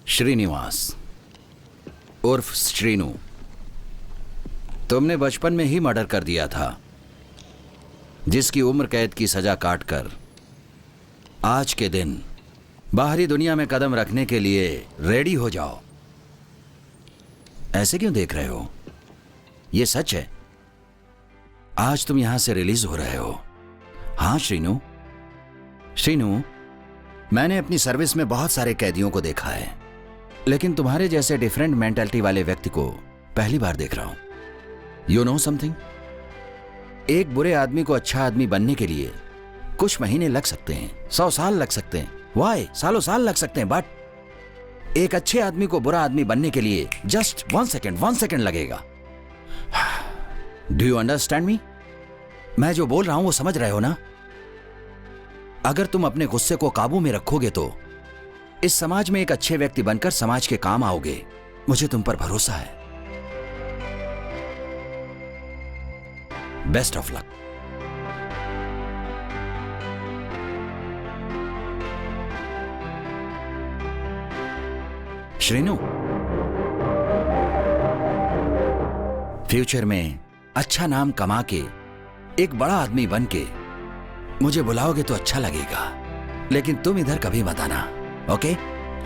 श्रीनिवास उर्फ श्रीनू, तुमने बचपन में ही मर्डर कर दिया था, जिसकी उम्र कैद की सजा काटकर आज के दिन बाहरी दुनिया में कदम रखने के लिए रेडी हो जाओ। ऐसे क्यों देख रहे हो? यह सच है, आज तुम यहां से रिलीज हो रहे हो। हाँ श्रीनू, मैंने अपनी सर्विस में बहुत सारे कैदियों को देखा है, लेकिन तुम्हारे जैसे डिफरेंट मेंटालिटी वाले व्यक्ति को पहली बार देख रहा हूं। यू नो समथिंग, एक बुरे आदमी को अच्छा आदमी बनने के लिए कुछ महीने लग सकते हैं, 100 साल लग सकते हैं, वाई सालों साल लग सकते हैं, बट एक अच्छे आदमी को बुरा आदमी बनने के लिए जस्ट 1 सेकेंड लगेगा। Do you understand me? मैं जो बोल रहा हूं वो समझ रहे हो ना? अगर तुम अपने गुस्से को काबू में रखोगे तो इस समाज में एक अच्छे व्यक्ति बनकर समाज के काम आओगे। मुझे तुम पर भरोसा है। Best of luck. Sreenu, future में अच्छा नाम कमा के एक बड़ा आदमी बन के मुझे बुलाओगे तो अच्छा लगेगा, लेकिन तुम इधर कभी मत आना, okay?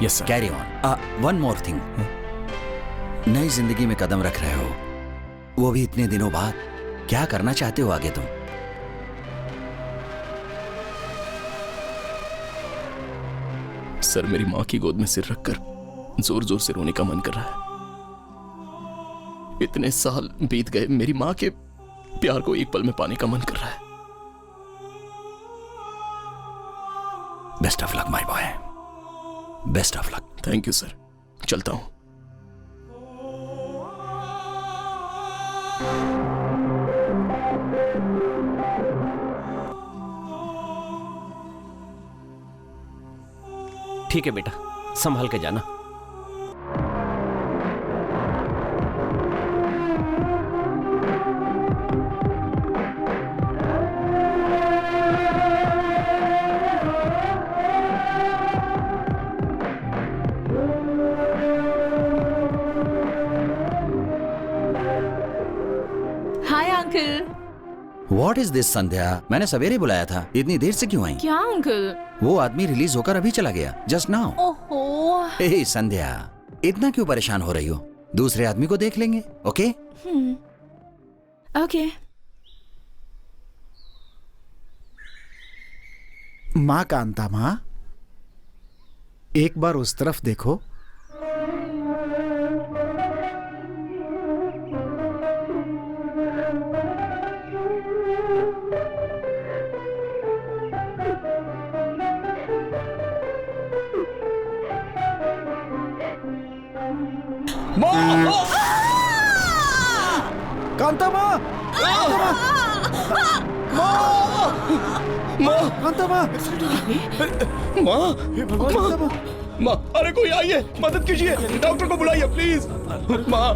Yes sir. Carry on. One more thing, नई जिंदगी में कदम रख रहे हो, वो भी इतने दिनों बाद। क्या करना चाहते हो आगे तुम? सर, मेरी माँ की गोद में सिर रखकर जोर जोर से रोने का मन कर रहा है। इतने साल बीत गए, मेरी माँ के प्यार को एक पल में पाने का मन कर रहा है। Best of luck my boy, best of luck. Thank you sir, चलता हूं। ठीक है बेटा, संभाल के जाना। Hi uncle. What is this Sandhya? मैंने सवेरे बुलाया था, इतनी देर से क्यों आई? क्या अंकल? वो आदमी रिलीज होकर अभी चला गया, जस्ट नाउ। ओहो। हे संध्या, इतना क्यों परेशान हो रही हो? दूसरे आदमी को देख लेंगे, ओके? ओके। माँ कांता, माँ एक बार उस तरफ देखो। कांता माँ, कांता माँ, माँ, अरे कोई आइए, मदद कीजिए, डॉक्टर को बुलाइए प्लीज। माँ,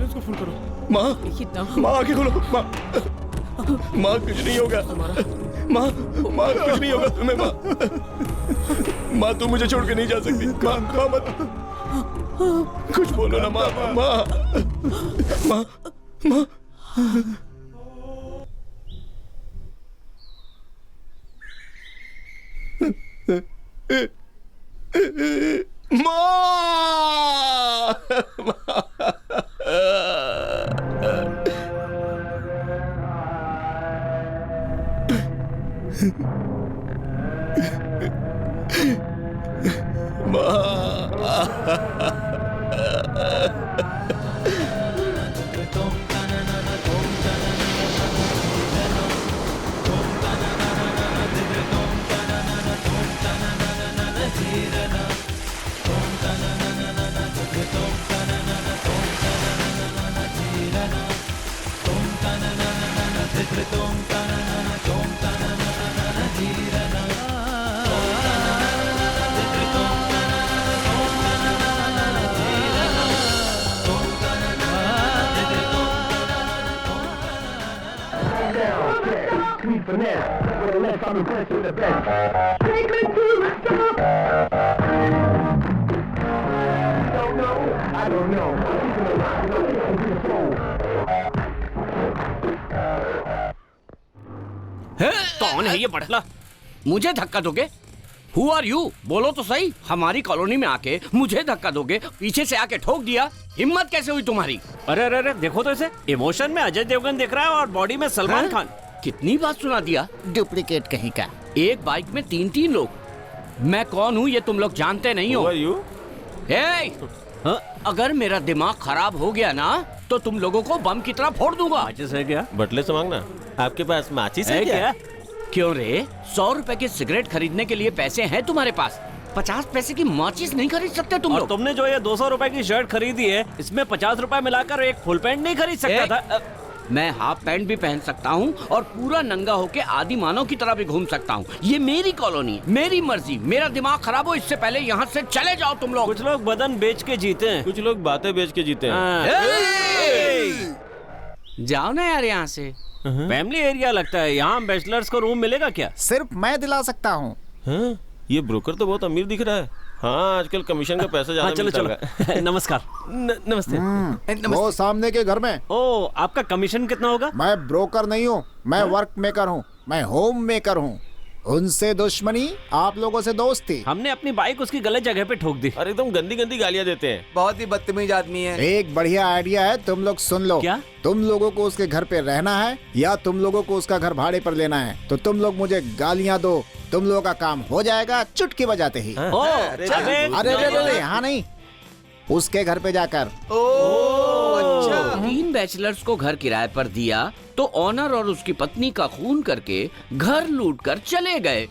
माँ आंखें खोलो। माँ कुछ नहीं होगा। माँ कुछ नहीं होगा तुम्हें। माँ तुम मुझे छोड़ के नहीं जा सकती। माँ मत, कुछ बोलो ना माँ। माँ finesse with a left, I'm impressed with the best. Take me to the top. Don't कौन है ये बड़ला? मुझे धक्का दोगे? Who are you? बोलो तो सही। हमारी कॉलोनी में आके मुझे धक्का दोगे? पीछे से आके ठोक दिया? हिम्मत कैसे हुई तुम्हारी? अरे अरे अरे, देखो तो इसे, इमोशन में अजय देवगन दिख रहा है और बॉडी में सलमान खान। कितनी बात सुना दिया? डुप्लीकेट कहीं का। एक बाइक में 3-3 लोग। मैं कौन हूँ ये तुम लोग जानते नहीं हो। हे! अगर मेरा दिमाग खराब हो गया ना तो तुम लोगों को बम की तरह फोड़ दूंगा। माचिस है क्या? बटले से मांगना। आपके पास माचिस है क्या? क्यों रे? 100 रुपए की सिगरेट खरीदने के लिए पैसे हैं तुम्हारे पास, 50 पैसे की माचिस नहीं खरीद सकते तुम और लोग? तुमने जो ये 200 रुपए की शर्ट खरीदी है, इसमें 50 रुपए मिलाकर एक फुल पैंट नहीं खरीद सकता था? मैं हाफ पैंट भी पहन सकता हूँ और पूरा नंगा होके आदि मानव की तरह भी घूम सकता हूँ। ये मेरी कॉलोनी, मेरी मर्जी। मेरा दिमाग खराब हो इससे पहले यहाँ से चले जाओ तुम लोग। कुछ लोग बदन बेच के जीते हैं, कुछ लोग बातें बेच के जीते हैं। जाओ ना यार यहाँ से। फैमिली एरिया लगता है, यहाँ बैचलर्स को रूम मिलेगा क्या? सिर्फ मैं दिला सकता हूँ। हाँ, ये ब्रोकर तो बहुत अमीर दिख रहा है। हाँ, आजकल कमीशन का पैसा ज्यादा चलो मिलता चलो होगा। नमस्कार। नमस्ते। वो सामने के घर में। ओ, आपका कमीशन कितना होगा? मैं ब्रोकर नहीं हूँ, मैं वर्क मेकर हूँ, मैं होम मेकर हूँ। उनसे दुश्मनी, आप लोगों से दोस्ती। हमने अपनी बाइक उसकी गलत जगह पे ठोक दी। अरे एकदम गंदी गंदी गालियाँ देते हैं। बहुत ही बदतमीज आदमी है। एक बढ़िया आइडिया है, तुम लोग सुन लो। क्या? तुम लोगों को उसके घर पे रहना है या तुम लोगों को उसका घर भाड़े पर लेना है? तो तुम लोग मुझे गालियाँ दो, तुम लोगों का काम हो जाएगा चुटकी बजाते ही। ओ, अरे अरे यहाँ नहीं, उसके घर पे जाकर। अच्छा। 3 बैचलर्स को घर किराए पर दिया तो ऑनर और उसकी पत्नी का खून करके घर लूट कर चले गए।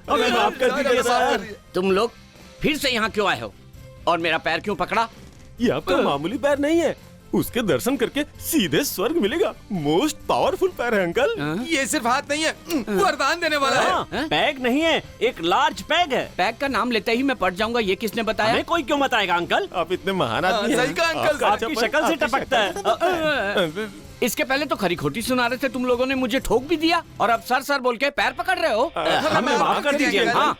हमें माफ कर दीजिए सर। तुम लोग फिर से यहाँ क्यों आए हो और मेरा पैर क्यों पकड़ा? ये आपका मामूली पैर नहीं है, उसके दर्शन करके सीधे स्वर्ग मिलेगा। मोस्ट पावरफुल पैर है अंकल। ये सिर्फ हाथ नहीं है, वरदान देने वाला है। पैग नहीं है, एक लार्ज पैग है। पैग का नाम लेते ही मैं पड़ जाऊंगा, ये किसने बताया? हमें कोई क्यों बताएगा अंकल? आप इतने महान आदमी हैं। सही कहा अंकल। आपकी शक्ल से टपकता है। इसके पहले तो खरी खोटी सुना रहे थे तुम लोगों ने, मुझे ठोक भी दिया और अब सर बोल के पैर पकड़ रहे हो। हमें माफ कर दीजिए। हाँ,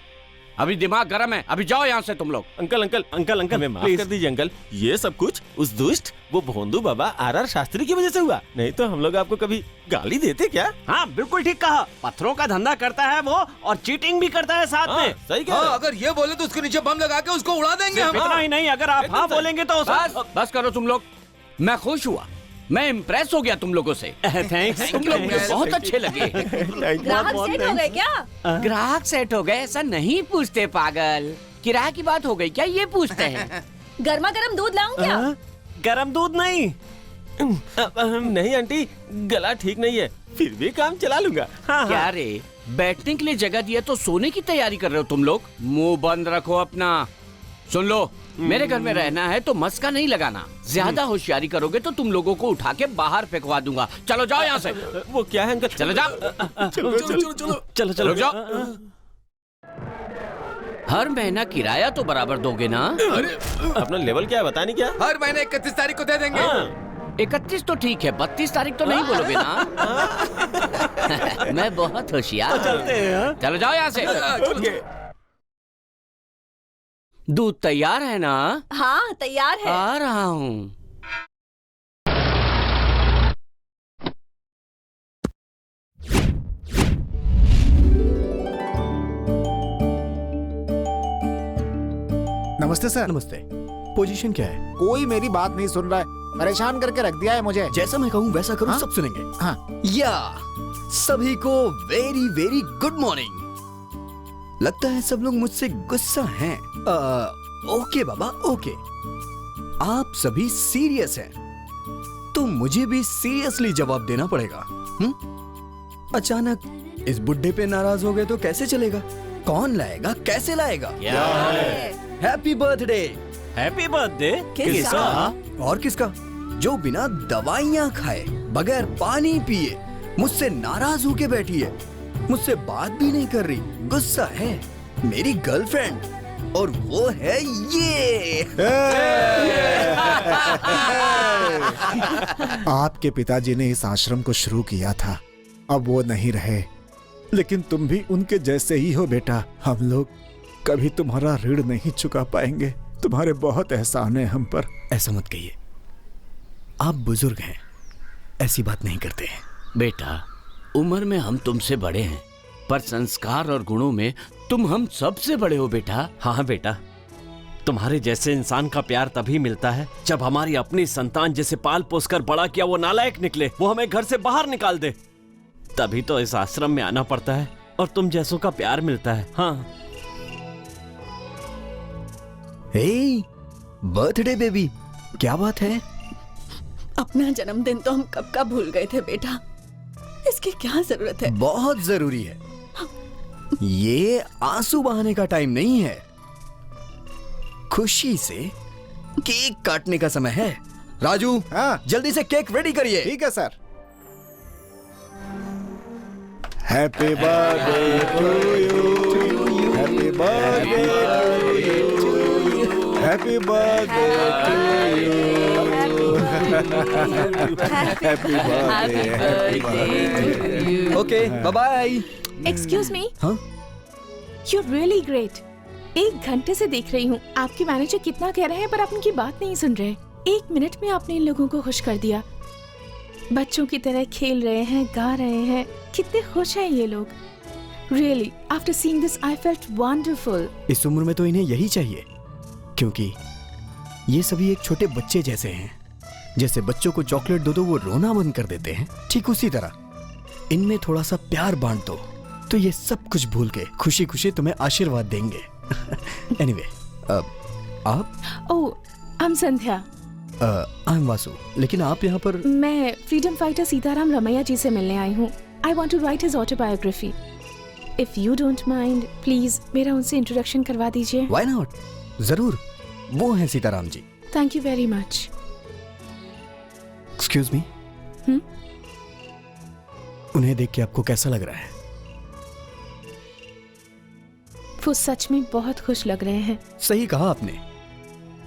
अभी दिमाग गर्म है, अभी जाओ यहाँ से तुम लोग। अंकल अंकल अंकल अंकल, हमें माफ कर दीजिए अंकल। ये सब कुछ उस दुष्ट वो भोंदू बाबा आर शास्त्री की वजह से हुआ, नहीं तो हम लोग आपको कभी गाली देते क्या? हाँ, बिल्कुल ठीक कहा। पत्थरों का धंधा करता है वो और चीटिंग भी करता है साथ में। सही कहा। हाँ, अगर ये बोले तो उसके नीचे बम लगा के उसको उड़ा देंगे हम। इतना ही नहीं, अगर आप हाँ बोलेंगे तो बस करो तुम लोग। मैं खुश हुआ, मैं इम्प्रेस हो गया तुम लोगों से। थैंक्स। तुम लोग मुझे बहुत अच्छे लगे। ग्राहक सेट हो गए क्या? ग्राहक सेट हो गए ऐसा नहीं पूछते पागल। किराए की बात हो गई क्या ये पूछते हैं? गर्मा गर्म दूध लाऊं क्या? गरम दूध नहीं। नहीं आंटी, गला ठीक नहीं है, फिर भी काम चला लूंगा। क्या रे, बैठने के लिए जगह दिया तो सोने की तैयारी कर रहे हो तुम लोग? मुंह बंद रखो अपना। सुन लो, मेरे घर में रहना है तो मस्का नहीं लगाना। ज्यादा होशियारी करोगे तो तुम लोगों को उठा के बाहर फेंकवा दूंगा। चलो जाओ यहाँ से। वो क्या है अंकल? चलो जाओ। चलो चलो चलो चलो चलो जाओ। हर महीना किराया तो बराबर दोगे ना? अपना लेवल क्या है बता नहीं क्या? हर महीने 31 तारीख को दे देंगे। 31 तो ठीक है, 32 तारीख तो नहीं बोलोगे ना? मैं बहुत होशियार। चलते हैं। चलो जाओ यहाँ से। दूध तैयार है ना? हाँ, तैयार है। आ रहा हूँ। नमस्ते सर। नमस्ते। पोजीशन क्या है? कोई मेरी बात नहीं सुन रहा है, परेशान करके रख दिया है मुझे। जैसा मैं कहूँ वैसा करो, सब सुनेंगे। हाँ। या सभी को वेरी वेरी गुड मॉर्निंग। लगता है सब लोग मुझसे गुस्सा हैं। ओके बाबा, ओके। आप सभी सीरियस हैं तो मुझे भी सीरियसली जवाब देना पड़ेगा। अचानक इस बुड्ढे पे नाराज हो गए तो कैसे चलेगा? कौन लाएगा, कैसे लाएगा? Happy birthday. हैप्पी बर्थडे किसका? और किसका? जो बिना दवाइयाँ खाए, बगैर पानी पिए मुझसे नाराज होके बैठी है, मुझसे बात भी नहीं कर रही, गुस्सा है। मेरी गर्लफ्रेंड, और वो है ये। आपके पिताजी ने इस आश्रम को शुरू किया था, अब वो नहीं रहे, लेकिन तुम भी उनके जैसे ही हो बेटा। हम लोग कभी तुम्हारा ऋण नहीं चुका पाएंगे। तुम्हारे बहुत एहसान है हम पर। ऐसा मत कहिए, आप बुजुर्ग हैं, ऐसी बात नहीं करते हैं। बेटा, उम्र में हम तुमसे बड़े हैं, पर संस्कार और गुणों में तुम हम सबसे बड़े हो बेटा। हाँ बेटा, तुम्हारे जैसे इंसान का प्यार तभी मिलता है जब हमारी अपनी संतान जिसे पाल पोस कर बड़ा किया वो नालायक निकले, वो हमें घर से बाहर निकाल दे। तभी तो इस आश्रम में आना पड़ता है और तुम जैसों का प्यार मिलता है। हाँ। हे, बर्थडे बेबी, क्या बात है? अपना जन्मदिन तो हम कब का भूल गए थे बेटा, इसकी क्या जरूरत है? बहुत जरूरी है। ये आंसू बहाने का टाइम नहीं है, खुशी से केक काटने का समय है। राजू, हाँ जल्दी से केक रेडी करिए। ठीक है sir. Happy birthday to you, happy birthday to you, happy birthday to you, happy birthday. Okay, bye bye. Excuse me, हाँ? You really great. 1 घंटे से देख रही हूँ आपके मैनेजर कितना कह रहे हैं पर आप उनकी बात नहीं सुन रहे। 1 मिनट में आपने इन लोगों को खुश कर दिया। बच्चों की तरह खेल रहे हैं, गा रहे हैं, कितने खुश हैं ये लोग। Really, after seeing this I felt wonderful. इस उम्र में तो इन्हें यही चाहिए, क्योंकि ये सभी एक छोटे बच्चे जैसे हैं। जैसे बच्चों को चॉकलेट दो तो वो रोना बंद कर देते हैं, ठीक उसी तरह इनमें थोड़ा सा प्यार बांट दो तो ये सब कुछ भूल के खुशी खुशी तुम्हें आशीर्वाद देंगे। एनीवे, आप? Oh, I am Sandhya. I am Vasu. लेकिन आप यहाँ पर? मैं फ्रीडम फाइटर सीताराम रमैया जी से मिलने आई हूँ। I want to write his autobiography. If you don't mind, please मेरा उनसे इंट्रोडक्शन करवा दीजिए। व्हाई नॉट, जरूर। वो हैं Sitaram ji. Thank you very much. Excuse me, उन्हें देख के आपको कैसा लग रहा है? वो सच में बहुत खुश लग रहे हैं। सही कहा आपने,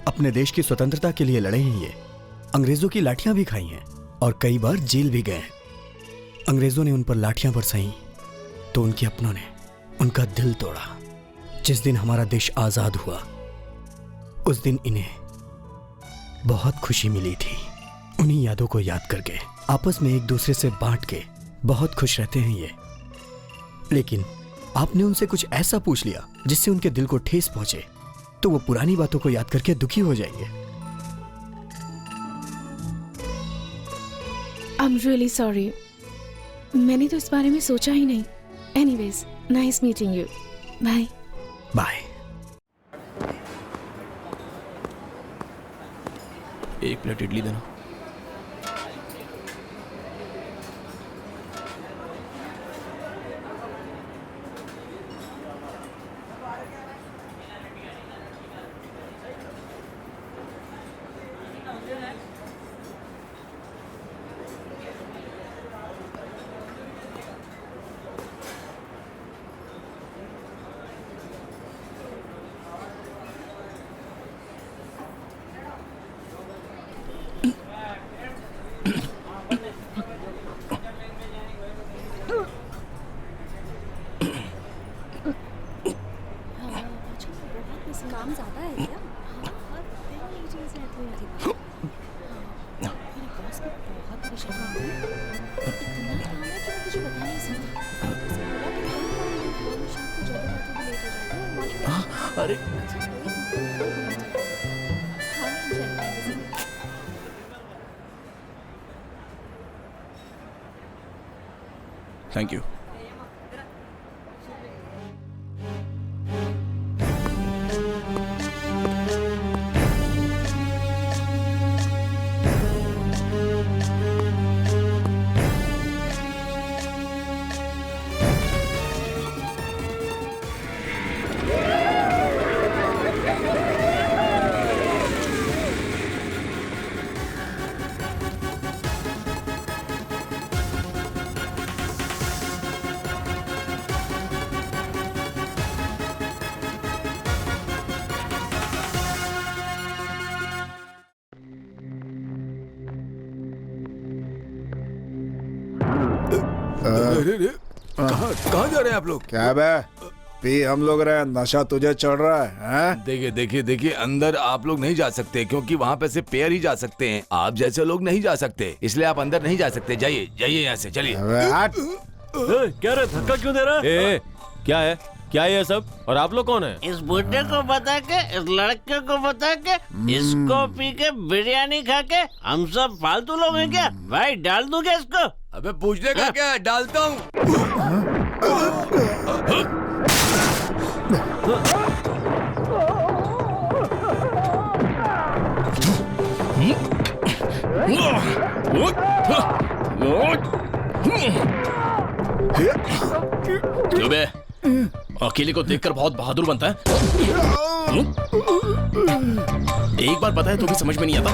अपने देश की स्वतंत्रता के लिए लड़े हैं ये। अंग्रेजों की लाठियां भी खाई हैं और कई बार जेल भी गए हैं। अंग्रेजों ने उन पर लाठियां बरसाई तो उनके अपनों ने उनका दिल तोड़ा। जिस दिन हमारा देश आजाद हुआ उस दिन इन्हें बहुत खुशी मिली थी। उन्हीं यादों को याद करके आपस में एक दूसरे से बांट के बहुत खुश रहते हैं ये। लेकिन आपने उनसे कुछ ऐसा पूछ लिया जिससे उनके दिल को ठेस पहुंचे तो वो पुरानी बातों को याद करके दुखी हो जाएंगे। आई एम रियली सॉरी, मैंने तो इस बारे में सोचा ही नहीं। Anyways, nice meeting you. Bye bye. 1 plate idli देना। काम ज्यादा है क्या? अरे थैंक यू। कहाँ जा रहे हैं आप लोग? क्या बे, पी हम लोग रहे, नशा तुझे चढ़ रहा है? देखिए देखिए देखिए, अंदर आप लोग नहीं जा सकते क्योंकि वहाँ पे सिर्फ पेयर ही जा सकते हैं। आप जैसे लोग नहीं जा सकते, इसलिए आप अंदर नहीं जा सकते। जाइए जाइए यहाँ से, चलिए। क्या रे, धक्का क्यों दे रहा है? क्या है, क्या है ये सब? और आप लोग कौन है? इस बुड्ढे को बता के, इस लड़के को बता के, इसको पी के बिरयानी खा के हम सब फालतू लोग हैं क्या? भाई डाल दूं क्या इसको? अबे पूछने का क्या, डालता हूँ। बे, अकेले को देखकर बहुत बहादुर बनता है। एक बार बताए तो भी समझ में नहीं आता।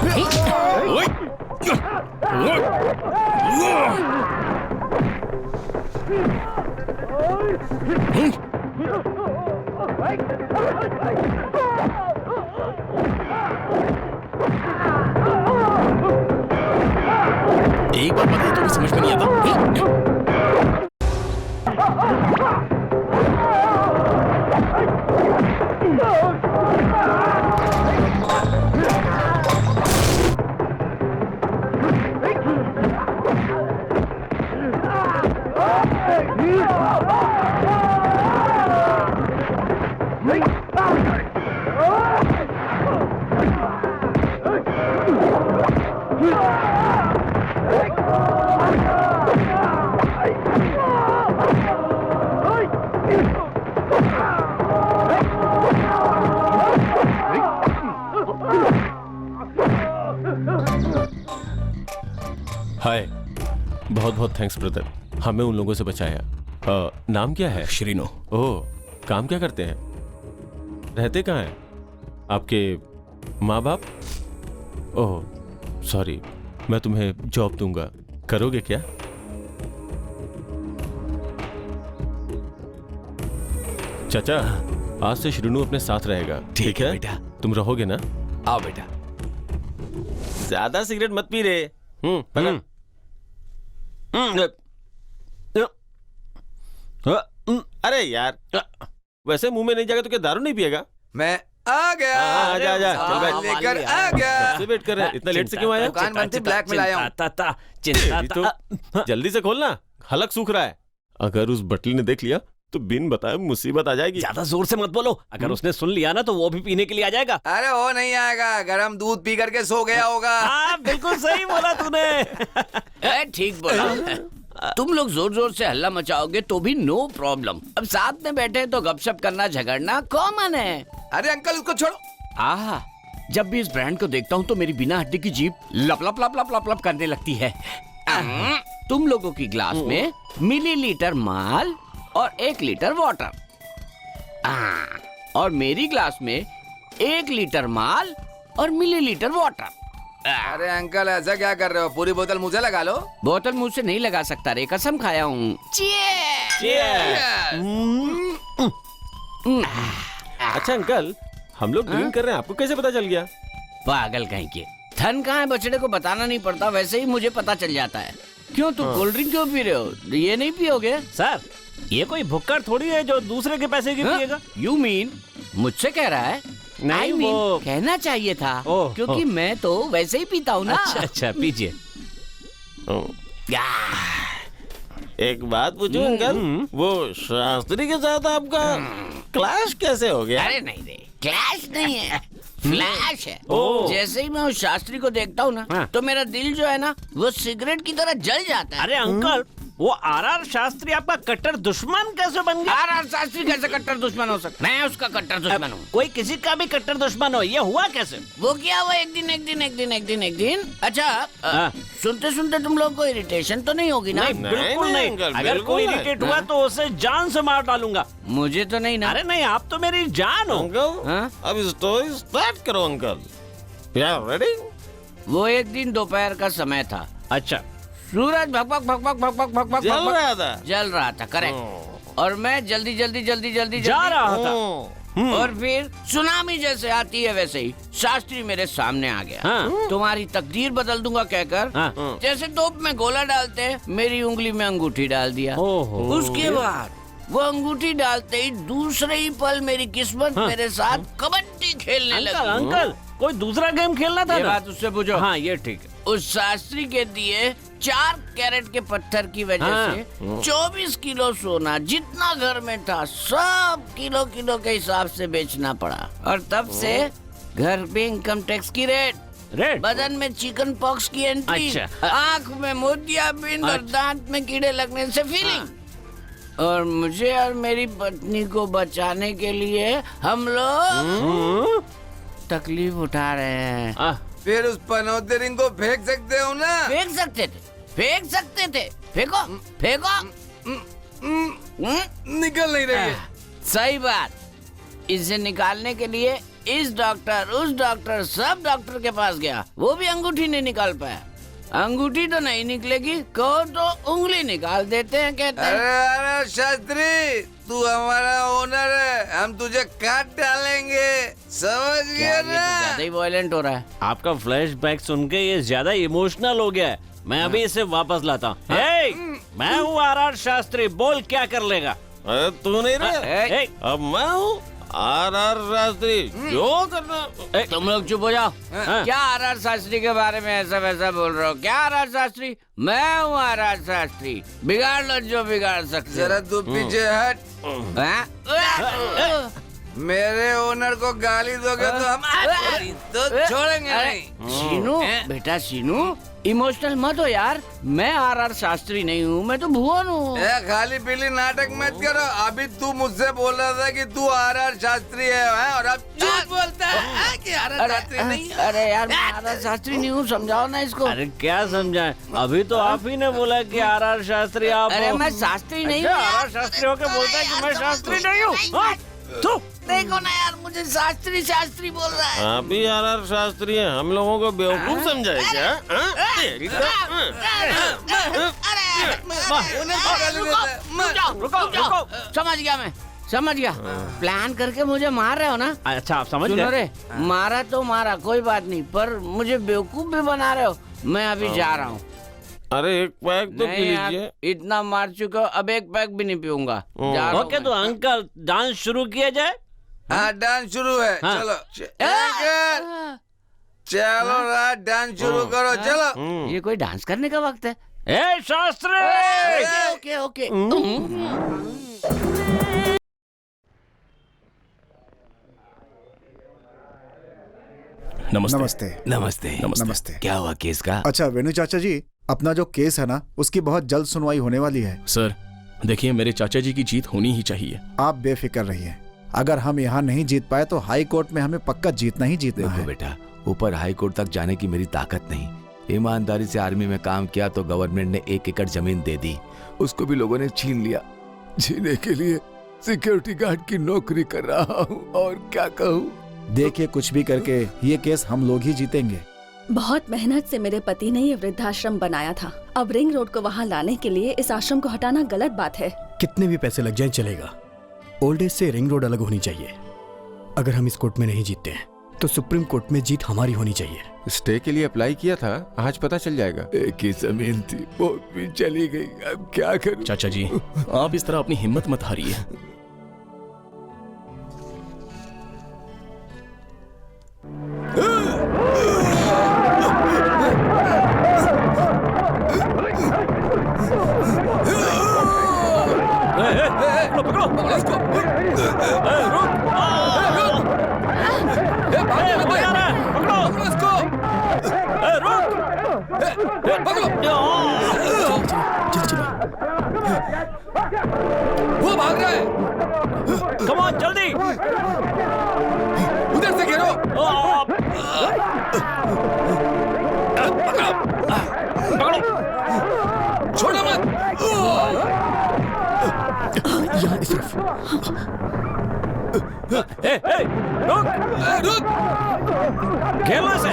एक बार बताए तो भी समझ में नहीं आता। हाय, बहुत बहुत थैंक्स ब्रदर, हमें उन लोगों से बचाया। नाम क्या है? श्रीनो। ओह, काम क्या करते हैं? रहते कहाँ हैं? आपके माँ बाप? ओह सॉरी, मैं तुम्हें जॉब दूंगा, करोगे क्या? चाचा, आज से श्रीनू अपने साथ रहेगा, ठीक है बेटा? तुम रहोगे ना? आओ बेटा। ज्यादा सिगरेट मत पी रे। पकड़। अरे यार, वैसे मुंह में नहीं जाएगा तो क्या दारू नहीं पिएगा? मैं आ गया। जा जा, चल बैठ। लेकर आ गया। सबसे वेट कर रहे हैं, इतना लेट से क्यों आया? दुकान बंद थी, ब्लैक में लाया हूँ। तो जल्दी से खोलना, हलक सूख रहा है। अगर उस बटली ने देख लिया तो बिन बताए मुसीबत आ जाएगी। ज्यादा जोर से मत बोलो, अगर उसने सुन लिया ना तो वो भी पीने के लिए आ जाएगा। अरे वो नहीं आएगा, गरम दूध पी करके सो गया होगा। हाँ बिल्कुल सही बोला तूने। ठीक बोला। तुम लोग जोर जोर से हल्ला मचाओगे तो भी नो प्रॉब्लम। अब साथ में बैठे तो गपशप करना झगड़ना कॉमन है। अरे अंकल उसको छोड़ो। आहा, जब भी इस ब्रांड को देखता हूँ तो मेरी बिना हड्डी की जीभ लप लप लप लप लप लप करने लगती है। तुम लोगों की ग्लास में मिलीलीटर माल और 1 लीटर वाटर, और मेरी ग्लास में 1 लीटर माल और मिलीलीटर वाटर। अरे अंकल ऐसा क्या कर रहे हो? पूरी बोतल मुंह से लगा लो। बोतल मुंह से नहीं लगा सकता रे, कसम खाया हूँ। अच्छा अंकल, हम लोग ड्रिंक कर रहे हैं, आपको कैसे पता चल गया? पागल कहीं के, धन कहाँ है बछड़े को बताना नहीं पड़ता, वैसे ही मुझे पता चल जाता है। क्यों तुम कोल्ड ड्रिंक क्यों पी रहे हो? ये नहीं पियोगे? सर, ये कोई भुक्कड़ थोड़ी है जो दूसरे के पैसे की पिएगा। यू मीन मुझसे कह रहा है? नहीं, वो कहना चाहिए था, क्योंकि मैं तो वैसे ही पीता हूँ ना। अच्छा पीजिए। एक बात पूछूं अंकल, वो शास्त्री के साथ आपका क्लैश कैसे हो गया? अरे नहीं रे, क्लैश नहीं है, फ्लैश है। जैसे ही मैं उस शास्त्री को देखता हूँ ना तो मेरा दिल जो है ना वो सिगरेट की तरह जल जाता है। अरे अंकल, वो आर शास्त्री आपका कट्टर दुश्मन कैसे बन गया? आर शास्त्री कैसे कट्टर दुश्मन हो सकता? मैं उसका कट्टर दुश्मन हूँ। कोई किसी का भी कट्टर दुश्मन हो, ये हुआ कैसे? वो क्या हुआ, एक दिन। अच्छा, सुनते सुनते तुम लोग को इरिटेशन तो नहीं होगी ना? नहीं, बिल्कुल नहीं। अगर कोई इरिटेट हुआ तो उसे जान से मार डालूंगा। मुझे तो नहीं ना। अरे नहीं, आप तो मेरी जान हो। अंकल, अब स्टोरी स्टार्ट करो अंकल। रेडी? वो एक दिन दोपहर का समय था। अच्छा, सूरज भगभग भगभग भगभग भगभग जल रहा था, करेक्ट। और मैं जल्दी जा रहा था। और फिर सुनामी जैसे आती है वैसे ही शास्त्री मेरे सामने आ गया। तुम्हारी तकदीर बदल दूंगा कहकर जैसे तोप में गोला डालते मेरी उंगली में अंगूठी डाल दिया। उसके बाद वो अंगूठी डालते ही दूसरे ही पल मेरी किस्मत मेरे साथ कबड्डी खेलने लगी। अंकल कोई दूसरा गेम खेलना था ये ना? बात उससे पूछो। हाँ ये ठीक है। उस शास्त्री के दिए 4 कैरेट के पत्थर की वजह से 24 किलो सोना जितना घर में था सब किलो किलो के हिसाब से बेचना पड़ा। और तब से घर पे इनकम टैक्स की रेट, बदन में चिकन पॉक्स की एंट्री, अच्छा। आँख में मोतियाबिंद और दांत में कीड़े लगने से फीलिंग। और मुझे और मेरी पत्नी को बचाने के लिए हम लोग तकलीफ उठा रहे हैं। फिर उस पनौते रिंग को फेंक सकते हो ना? फेंक सकते थे। फेंको निकल नहीं रही है। सही बात। इसे निकालने के लिए इस डॉक्टर उस डॉक्टर सब डॉक्टर के पास गया, वो भी अंगूठी नहीं निकाल पाया। अंगूठी तो नहीं निकलेगी, कहो तो उंगली निकाल देते हैं कहते हैं। अरे शास्त्री, तू हमारा ओनर है, हम तुझे काट डालेंगे, समझ गया ना? ज्यादा ही वायलेंट हो रहा है। आपका फ्लैशबैक सुन के ये ज्यादा इमोशनल हो गया है। मैं अभी इसे वापस लाता हूँ। मैं हूँ आर शास्त्री, बोल क्या कर लेगा? तू नहीं रहे, अब मैं हूँ आर शास्त्री, जो करना। तुम लोग चुप हो जाओ। क्या आर शास्त्री के बारे में ऐसा वैसा बोल रहे हो? क्या आर शास्त्री? मैं हूँ आर शास्त्री, बिगाड़ लो जो बिगाड़ सकते। जरा तू पीछे हट। मेरे ओनर को गाली दोगे तो हम तो छोड़ेंगे नहीं। शीनू, बेटा शीनू, इमोशनल मत हो यार। मैं आर शास्त्री नहीं हूँ, मैं तो भुवन हूँ। खाली पीली नाटक मत करो। अभी तू मुझसे बोल रहा था कि तू आर शास्त्री है और अब झूठ बोलता है कि आर शास्त्री नहीं है। अरे यार, मैं आर शास्त्री नहीं हूँ, समझाओ ना इसको। अरे क्या समझाएं? अभी तो आप ही ने बोला कि आर शास्त्री आप। अरे मैं शास्त्री नहीं हूँ। आर शास्त्री होके बोलता है कि मैं शास्त्री नहीं हूँ। तो देखो ना यार, मुझे शास्त्री बोल रहा है। आप भी आर शास्त्री है, हम लोगों को बेवकूफ समझाए क्या? रुको, समझ गया। प्लान करके मुझे मार रहे हो ना? अच्छा आप समझ सुनो गए। रे, मारा तो मारा, कोई बात नहीं, पर मुझे बेवकूफ भी बना रहे हो। मैं अभी जा रहा हूँ। अरे एक पैक तो पी लीजिए। इतना मार चुके हो, अब एक पैक भी नहीं पीऊंगा। ओके तो अंकल डांस शुरू किया जाए। हाँ डांस शुरू है। चलो चलो रात डांस शुरू करो। चलो। ये कोई डांस करने का वक्त है? ए शास्त्री। ओके। नमस्ते। क्या हुआ केस का? अच्छा वेणु चाचा जी, अपना जो केस है ना, उसकी बहुत जल्द सुनवाई होने वाली है। सर देखिए, मेरे चाचा जी की जीत होनी ही चाहिए। आप बेफिक्र रहिए। अगर हम यहाँ नहीं जीत पाए तो हाई कोर्ट में हमें पक्का जीतना ही जीतना है। बेटा, ऊपर हाई कोर्ट तक जाने की मेरी ताकत नहीं। ईमानदारी से आर्मी में काम किया तो गवर्नमेंट ने 1 एकड़ जमीन दे दी, उसको भी लोगों ने छीन लिया। जीने के लिए सिक्योरिटी गार्ड की नौकरी कर रहा हूँ, और क्या कहूँ। देखिए, कुछ भी करके ये केस हम लोग ही जीतेंगे। बहुत मेहनत से मेरे पति ने ये वृद्धाश्रम बनाया था। अब रिंग रोड को वहाँ लाने के लिए इस आश्रम को हटाना गलत बात है। कितने भी पैसे लग जाए चलेगा, ओल्ड एज से रिंग रोड अलग होनी चाहिए। अगर हम इस कोर्ट में नहीं जीतते हैं तो सुप्रीम कोर्ट में जीत हमारी होनी चाहिए। स्टे के लिए अप्लाई किया था, आज पता चल जाएगा। एक ही जमीन थी, वो भी चली गई, अब क्या करूं? चाचा जी, आप इस तरह अपनी हिम्मत मत हारिए। पकड़ो इसको। पकड़ो इसको। वो भाग रहा है। कम ऑन जल्दी, उधर से घेरो। पकड़ो, छोड़ो मत। यहाँ इस तरफ। रुक, खेलने से।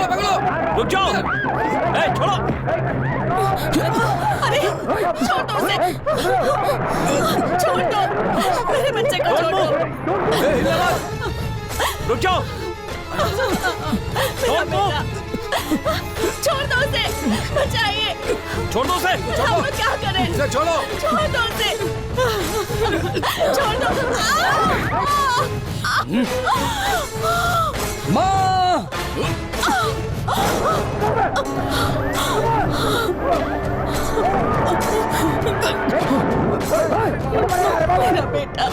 पकड़ो। रुक जाओ। छोड़ो। अरे छोड़ दो उसे। छोड़ दो मेरे बच्चे को, छोड़ दो। रुक जाओ। मेरा बेटा। छोड़ दो उसे, बचाइए। छोड़ दो उसे, हम लोग क्या करें? इसे छोड़ो। छोड़ दो उसे, छोड़ दो। माँ! मेरा बेटा।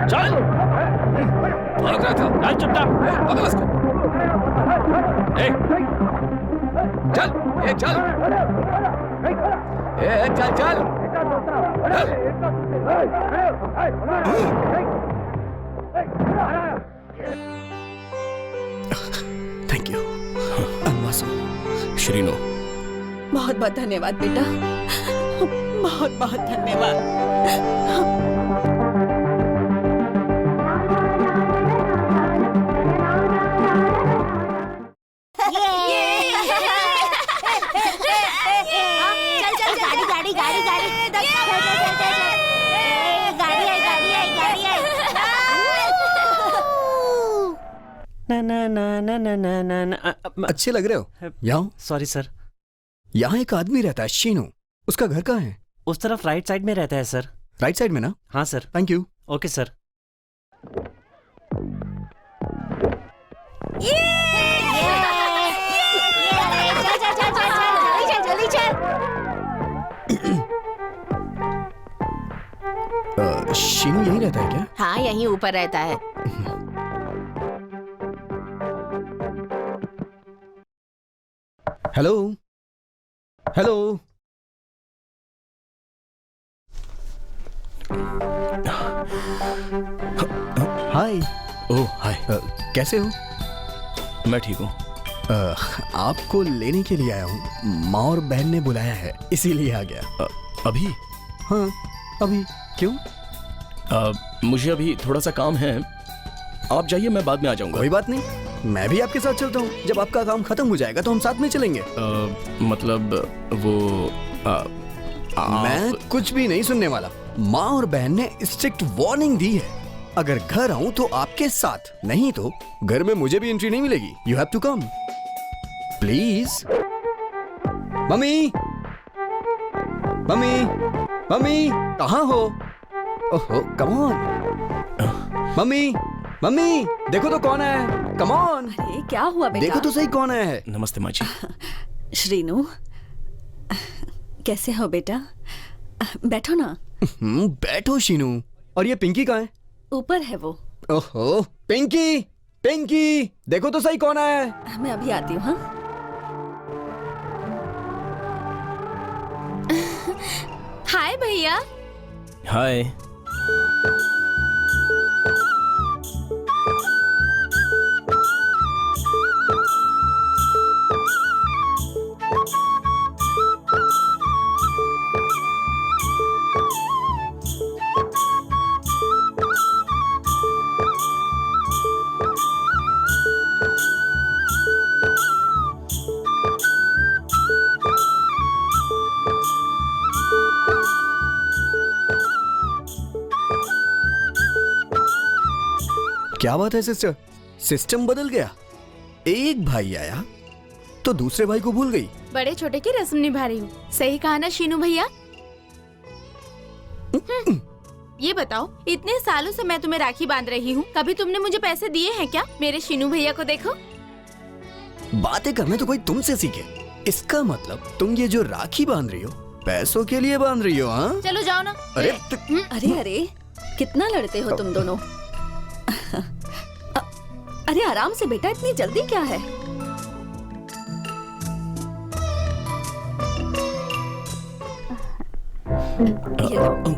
चल भाग रहा था। चल चुपचाप। पकड़ इसको। ए, चल ये चल। ए चल चल। Thank you. श्रीनो, बहुत बहुत धन्यवाद बेटा, बहुत बहुत धन्यवाद। ना ना ना ना ना ना ना ना। अच्छे लग रहे हो। यहाँ सॉरी सर। यहाँ एक आदमी रहता है, शीनू। उसका घर कहाँ है? उस तरफ राइट साइड में रहता है सर। राइट साइड में ना? हाँ sir. Thank you. Okay sir. Sheenu यहीं रहता है क्या? हाँ, यहीं ऊपर रहता है। Hello hello. Hi. Oh hi. कैसे हो? मैं ठीक हूँ। आपको लेने के लिए आया हूँ। माँ और बहन ने बुलाया है, इसीलिए आ गया। अभी? हाँ अभी। क्यों? मुझे अभी थोड़ा सा काम है, आप जाइए, मैं बाद में आ जाऊंगा। कोई बात नहीं, मैं भी आपके साथ चलता हूँ। जब आपका काम खत्म हो जाएगा तो हम साथ में चलेंगे। मतलब वो मैं कुछ भी नहीं सुनने वाला। माँ और बहन ने स्ट्रिक्ट वार्निंग दी है, अगर घर आऊं तो आपके साथ, नहीं तो घर में मुझे भी एंट्री नहीं मिलेगी। You have to come please. Mummy mummy mummy कहाँ हो? ओहो कम ऑन। मम्मी मम्मी देखो तो कौन है, कम ऑन। अरे क्या हुआ बेटा? देखो तो सही कौन है। नमस्ते माँ जी। श्रीनू, कैसे हो बेटा? बैठो ना। बैठो शीनू। और ये पिंकी कहाँ है? ऊपर है वो। ओहो पिंकी पिंकी देखो तो सही कौन है। मैं अभी आती हूँ। हाँ हाय भैया। हाय। क्या बात है सिस्टर, सिस्टम बदल गया। एक भाई आया तो दूसरे भाई को भूल गई। बड़े छोटे की रस्म निभा रही हूँ, सही कहा ना शीनू भैया? ये बताओ, इतने सालों से मैं तुम्हें राखी बांध रही हूँ, कभी तुमने मुझे पैसे दिए हैं क्या? मेरे शीनू भैया को देखो। बातें करना तो कोई तुमसे सीखे। इसका मतलब तुम ये जो राखी बांध रही हो पैसों के लिए बांध रही हो? हाँ चलो जाओ ना। अरे अरे अरे कितना लड़ते हो तुम दोनों। अरे आराम से बेटा, इतनी जल्दी क्या है? ये लो।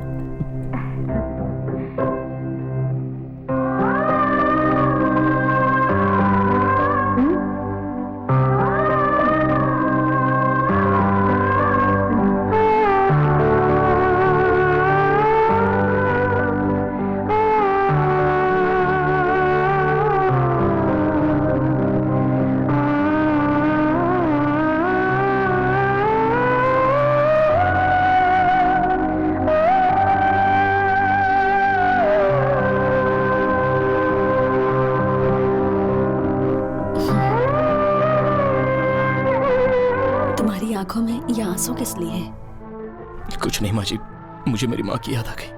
आंसू किस लिए? कुछ नहीं माँ जी, मुझे मेरी माँ की याद आ गई।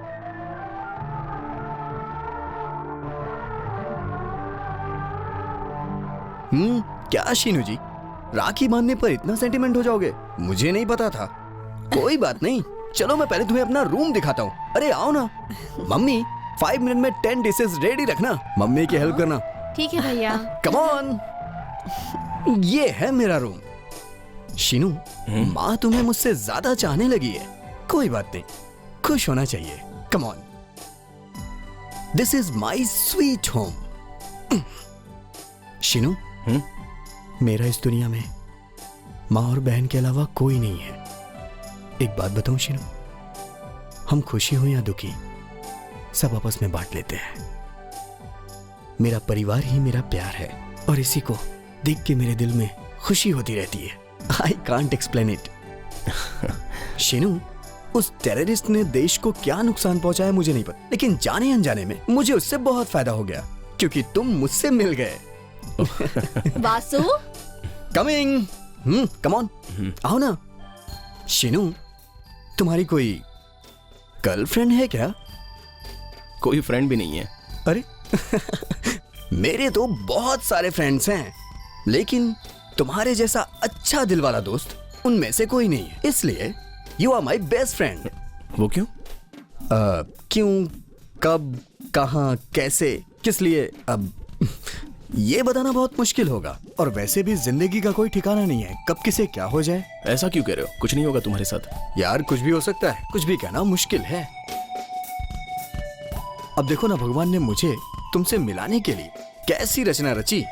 क्या शीनू जी, राखी बांधने पर इतना सेंटिमेंट हो जाओगे? मुझे नहीं पता था। कोई बात नहीं, चलो मैं पहले तुम्हें अपना रूम दिखाता हूँ। अरे आओ ना। मम्मी 5 मिनट में 10 डिशेस रेडी रखना, मम्मी की हेल्प करना। ठीक है भैया। Come on. ये है मेरा रूम। शीनू, माँ तुम्हें मुझसे ज्यादा चाहने लगी है। कोई बात नहीं, खुश होना चाहिए। Come on. This is my sweet home. Sheenu, मेरा इस दुनिया में माँ और बहन के अलावा कोई नहीं है। एक बात बताऊं शीनू, हम खुशी हो या दुखी सब आपस में बांट लेते हैं। मेरा परिवार ही मेरा प्यार है और इसी को देख के मेरे दिल में खुशी होती रहती है। I can't explain it. Sheenu, उस टेररिस्ट ने देश को क्या नुकसान पहुंचाया मुझे नहीं पता, लेकिन जाने अनजाने में मुझे उससे बहुत फायदा हो गया क्योंकि तुम मुझसे मिल गए। वासु, कमिंग। कम ऑन, आओ ना। शीनू, तुम्हारी कोई गर्लफ्रेंड है क्या? कोई फ्रेंड भी नहीं है। अरे मेरे तो बहुत सारे फ्रेंड्स हैं, लेकिन तुम्हारे जैसा अच्छा दिल वाला दोस्त उनमें से कोई नहीं है। इसलिए you are my best friend. वो क्यों? क्यों, कब, कहाँ, कैसे, किस लिए, अब ये बताना बहुत मुश्किल होगा। और वैसे भी जिंदगी का कोई ठिकाना नहीं है, कब किसे क्या हो जाए। ऐसा क्यों कह रहे हो? कुछ नहीं होगा तुम्हारे साथ। यार कुछ भी हो सकता है, कुछ भी कहना मुश्किल है। अब देखो ना, भगवान ने मुझे तुमसे मिलाने के लिए कैसी रचना रची।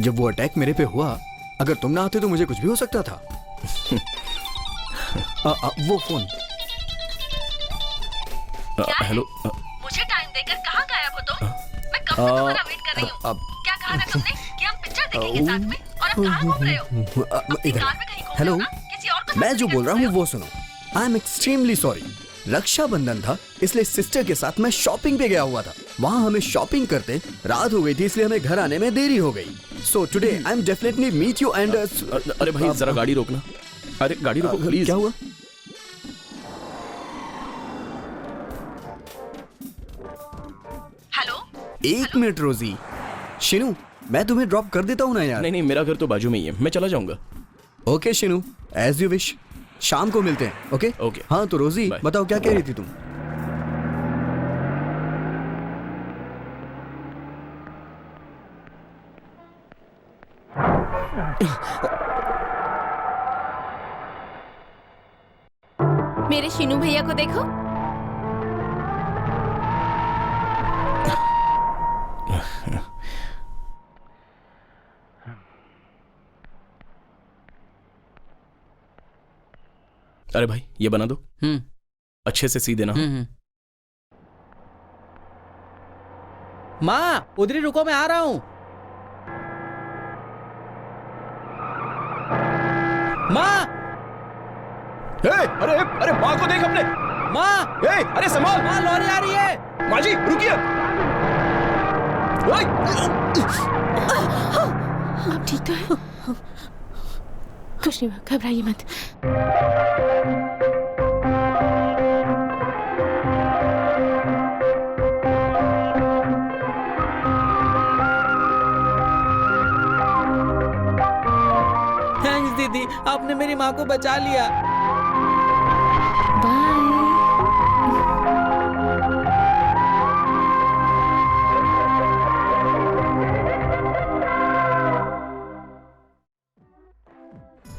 जब वो अटैक मेरे पे हुआ, अगर तुम ना आते तो मुझे कुछ भी हो सकता था। वो फोन। हेलो। मुझे टाइम देकर कहाँ गायब हो तुम? मैं कब से तुम्हारा वेट कर रही हूँ। क्या कहा था तुमने कि हम पिक्चर देखेंगे साथ में, और अब कहाँ घूम रहे हो? अपनी कार में कहीं घूम रहे हो ना? किसी और को मैं जो बोल रहा हूँ वो सुनो। I am extremely sorry. Rakshabandhan था, इसलिए सिस्टर के साथ मैं शॉपिंग पे गया हुआ था। वहाँ हमें शॉपिंग करते रात हो गई थी, इसलिए हमें घर आने में देरी हो गई। So today I am definitely meet you and. अरे भाई जरा गाड़ी रोकना। अरे गाड़ी रोको प्लीज। क्या हुआ? हेलो, 1 मिनट रोजी। शिनू, मैं तुम्हें ड्रॉप कर देता हूँ ना यार। नहीं, मेरा घर तो बाजू में ही है, मैं चला जाऊंगा। Okay Shinu, as you wish. शाम को मिलते हैं। Okay okay. हाँ तो रोजी बताओ, क्या कह रही थी तुम? मेरे शीनू भैया को देखो। अरे भाई ये बना दो। अच्छे से सी देना। माँ उधर ही रुको, मैं आ रहा हूँ। माँ, अरे अरे माँ को देख अपने। माँ, अरे संभाल। माँ, लॉरी आ रही है। माँ जी रुकिए। आप ठीक तो है? कुछ नहीं, घबराइए मत। थैंक्स दीदी, आपने मेरी माँ को बचा लिया। बाय।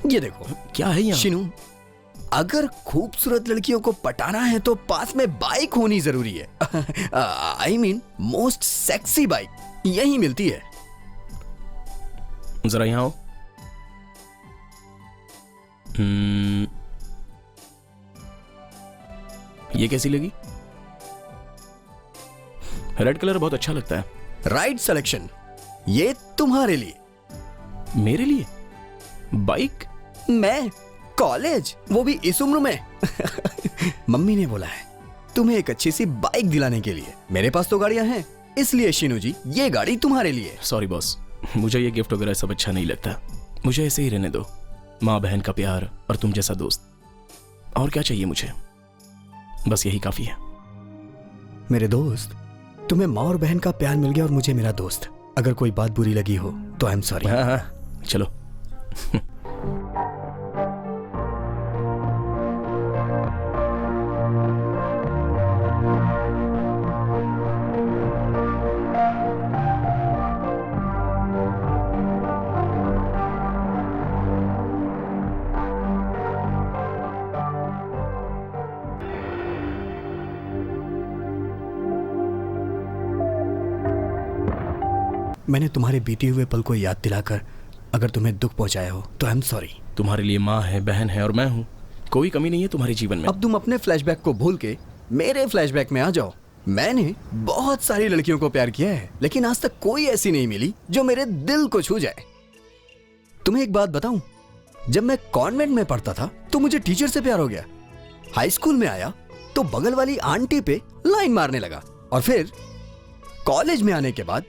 ये देखो क्या है यहाँ? शिनू, अगर खूबसूरत लड़कियों को पटाना है तो पास में बाइक होनी जरूरी है। I mean most sexy bike यही मिलती है। जरा यहाँ आओ। ये कैसी लगी? रेड कलर बहुत अच्छा लगता है। राइट सिलेक्शन, ये तुम्हारे लिए। मेरे लिए बाइक? मैं कॉलेज, वो भी इस उम्र में। मम्मी ने बोला है तुम्हें एक अच्छी सी बाइक दिलाने के लिए। मेरे पास तो गाड़ियां हैं, इसलिए शिनू जी ये गाड़ी तुम्हारे लिए। सॉरी बॉस, मुझे ये गिफ्ट वगैरह सब अच्छा नहीं लगता। मुझे ऐसे ही रहने दो। माँ बहन का प्यार और तुम जैसा दोस्त। और क्या चाहिए मुझे, बस यही काफी है। मेरे दोस्त, तुम्हें माँ और बहन का प्यार मिल गया और मुझे मेरा दोस्त। अगर कोई बात बुरी लगी हो तो आई एम सॉरी। हाँ हाँ चलो। मैंने तुम्हारे बीते हुए पल को याद दिलाकर अगर तुम्हें दुख पहुंचाया हो तो आई एम सॉरी। तुम्हारे लिए माँ है, बहन है और मैं हूँ। कोई कमी नहीं है तुम्हारे जीवन में। अब तुम अपने फ्लैशबैक को भूल के मेरे फ्लैशबैक में आ जाओ। मैंने बहुत सारी लड़कियों को प्यार किया है, लेकिन आज तक कोई ऐसी नहीं मिली जो मेरे दिल को छू जाए। तुम्हें एक बात बताऊं, जब मैं कॉन्वेंट में पढ़ता था तो मुझे टीचर से प्यार हो गया। हाई स्कूल में आया तो बगल वाली आंटी पे लाइन मारने लगा, और फिर कॉलेज में आने के बाद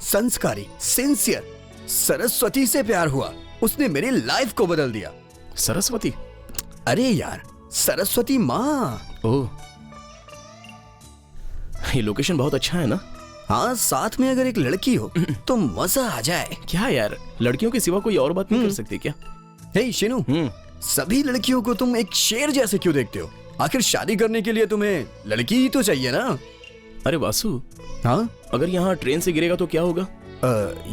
संस्कारी सिंसियर सरस्वती से प्यार हुआ। उसने मेरी लाइफ को बदल दिया। सरस्वती? अरे यार, सरस्वती माँ। ओह, ये लोकेशन बहुत अच्छा है ना? हाँ, साथ में अगर एक लड़की हो तो मजा आ जाए। क्या यार, लड़कियों के सिवा कोई और बात नहीं कर सकते क्या? हे शिनू, सभी लड़कियों को तुम एक शेर जैसे क्यों देखते हो? आखिर शादी करने के लिए तुम्हें लड़की ही तो चाहिए ना? अरे वासु, हाँ, अगर यहाँ ट्रेन से गिरेगा तो क्या होगा?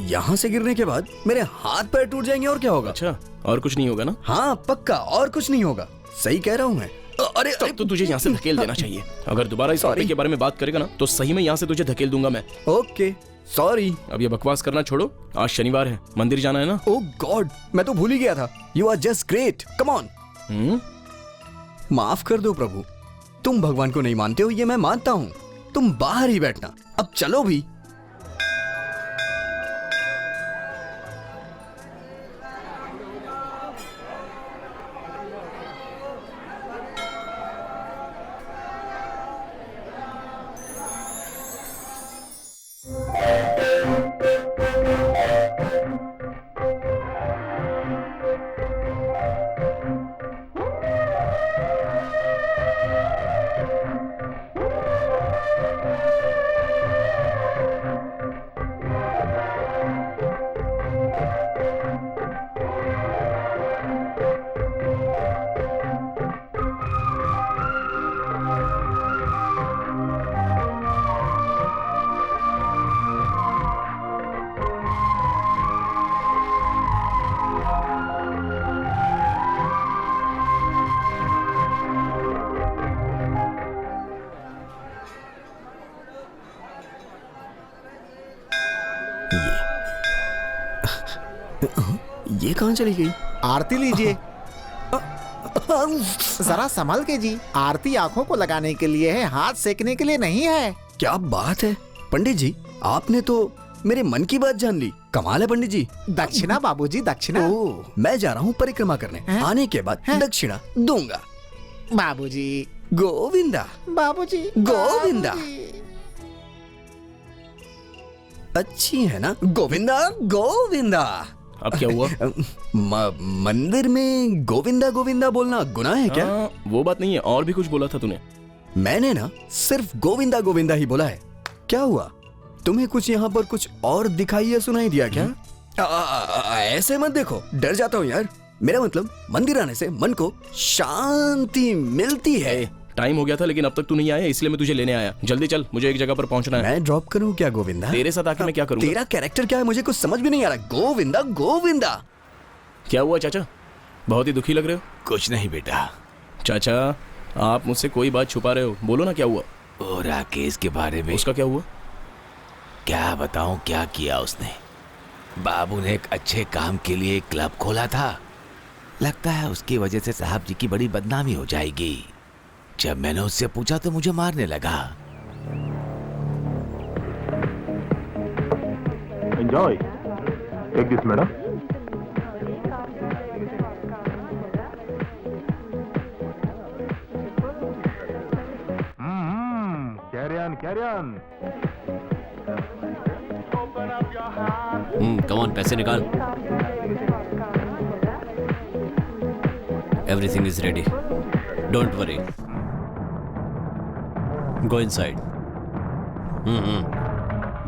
यहाँ से गिरने के बाद मेरे हाथ पैर टूट जाएंगे और क्या होगा? अच्छा, और कुछ नहीं होगा ना? हाँ पक्का, और कुछ नहीं होगा। सही कह रहा हूँ मैं। अरे तब तो तुझे यहाँ से धकेल देना चाहिए। अगर दोबारा इस टॉपिक के बारे में बात करेगा ना तो सही में यहाँ से तुझे धकेल दूंगा मैं। Okay sorry. अब ये बकवास करना छोड़ो, आज शनिवार है, मंदिर जाना है ना? ओह गॉड, मैं तो भूल ही गया था। You are just great, come on. माफ कर दो प्रभु, तुम भगवान को नहीं मानते हो ये मैं मानता हूँ। तुम बाहर ही बैठना, अब चलो भी। ये कहाँ चली गई? आरती लीजिए। जरा संभल के जी, आरती आंखों को लगाने के लिए है, हाथ सेकने के लिए नहीं है। क्या बात है पंडित जी, आपने तो मेरे मन की बात जान ली। कमाल है पंडित जी। दक्षिणा बाबूजी, दक्षिणा। मैं जा रहा हूँ परिक्रमा करने, आने के बाद दक्षिणा दूंगा। बाबूजी गोविंदा, बाबूजी गोविंदा। अच्छी है ना? गोविंदा गोविंदा। अब क्या हुआ? मंदिर में गोविंदा गोविंदा बोलना गुनाह है क्या? वो बात नहीं है, और भी कुछ बोला था तूने। मैंने ना सिर्फ गोविंदा गोविंदा ही बोला है। क्या हुआ, तुम्हें कुछ यहाँ पर कुछ और दिखाई या सुनाई दिया क्या? ऐसे मत देखो, डर जाता हूँ यार। मेरा मतलब मंदिर आने से मन को शांति मिलती है। टाइम हो गया था लेकिन अब तक तू नहीं आया, इसलिए मैं तुझे लेने आया। जल्दी चल, मुझे एक जगह पर पहुंचना है। मैं ड्रॉप करूं क्या गोविंदा? तेरे साथ आके मैं क्या करूंगा? तेरा कैरेक्टर क्या है मुझे कुछ समझ भी नहीं आ रहा। गोविंदा गोविंदा। क्या हुआ चाचा, बहुत ही दुखी लग रहे हो? कुछ नहीं बेटा। चाचा, आप मुझसे कोई बात छुपा रहे हो, बोलो ना क्या हुआ? ओ राकेश के बारे में। उसका क्या हुआ? क्या बताऊं क्या किया उसने। बाबू ने एक अच्छे काम के लिए एक क्लब खोला था। लगता है उसकी वजह से साहब जी की बड़ी बदनामी हो जाएगी। जब मैंने उससे पूछा तो मुझे मारने लगा। Enjoy. Take this, madam. Carry on, carry on. Come on, पैसे निकाल। Everything is ready, don't worry, go inside.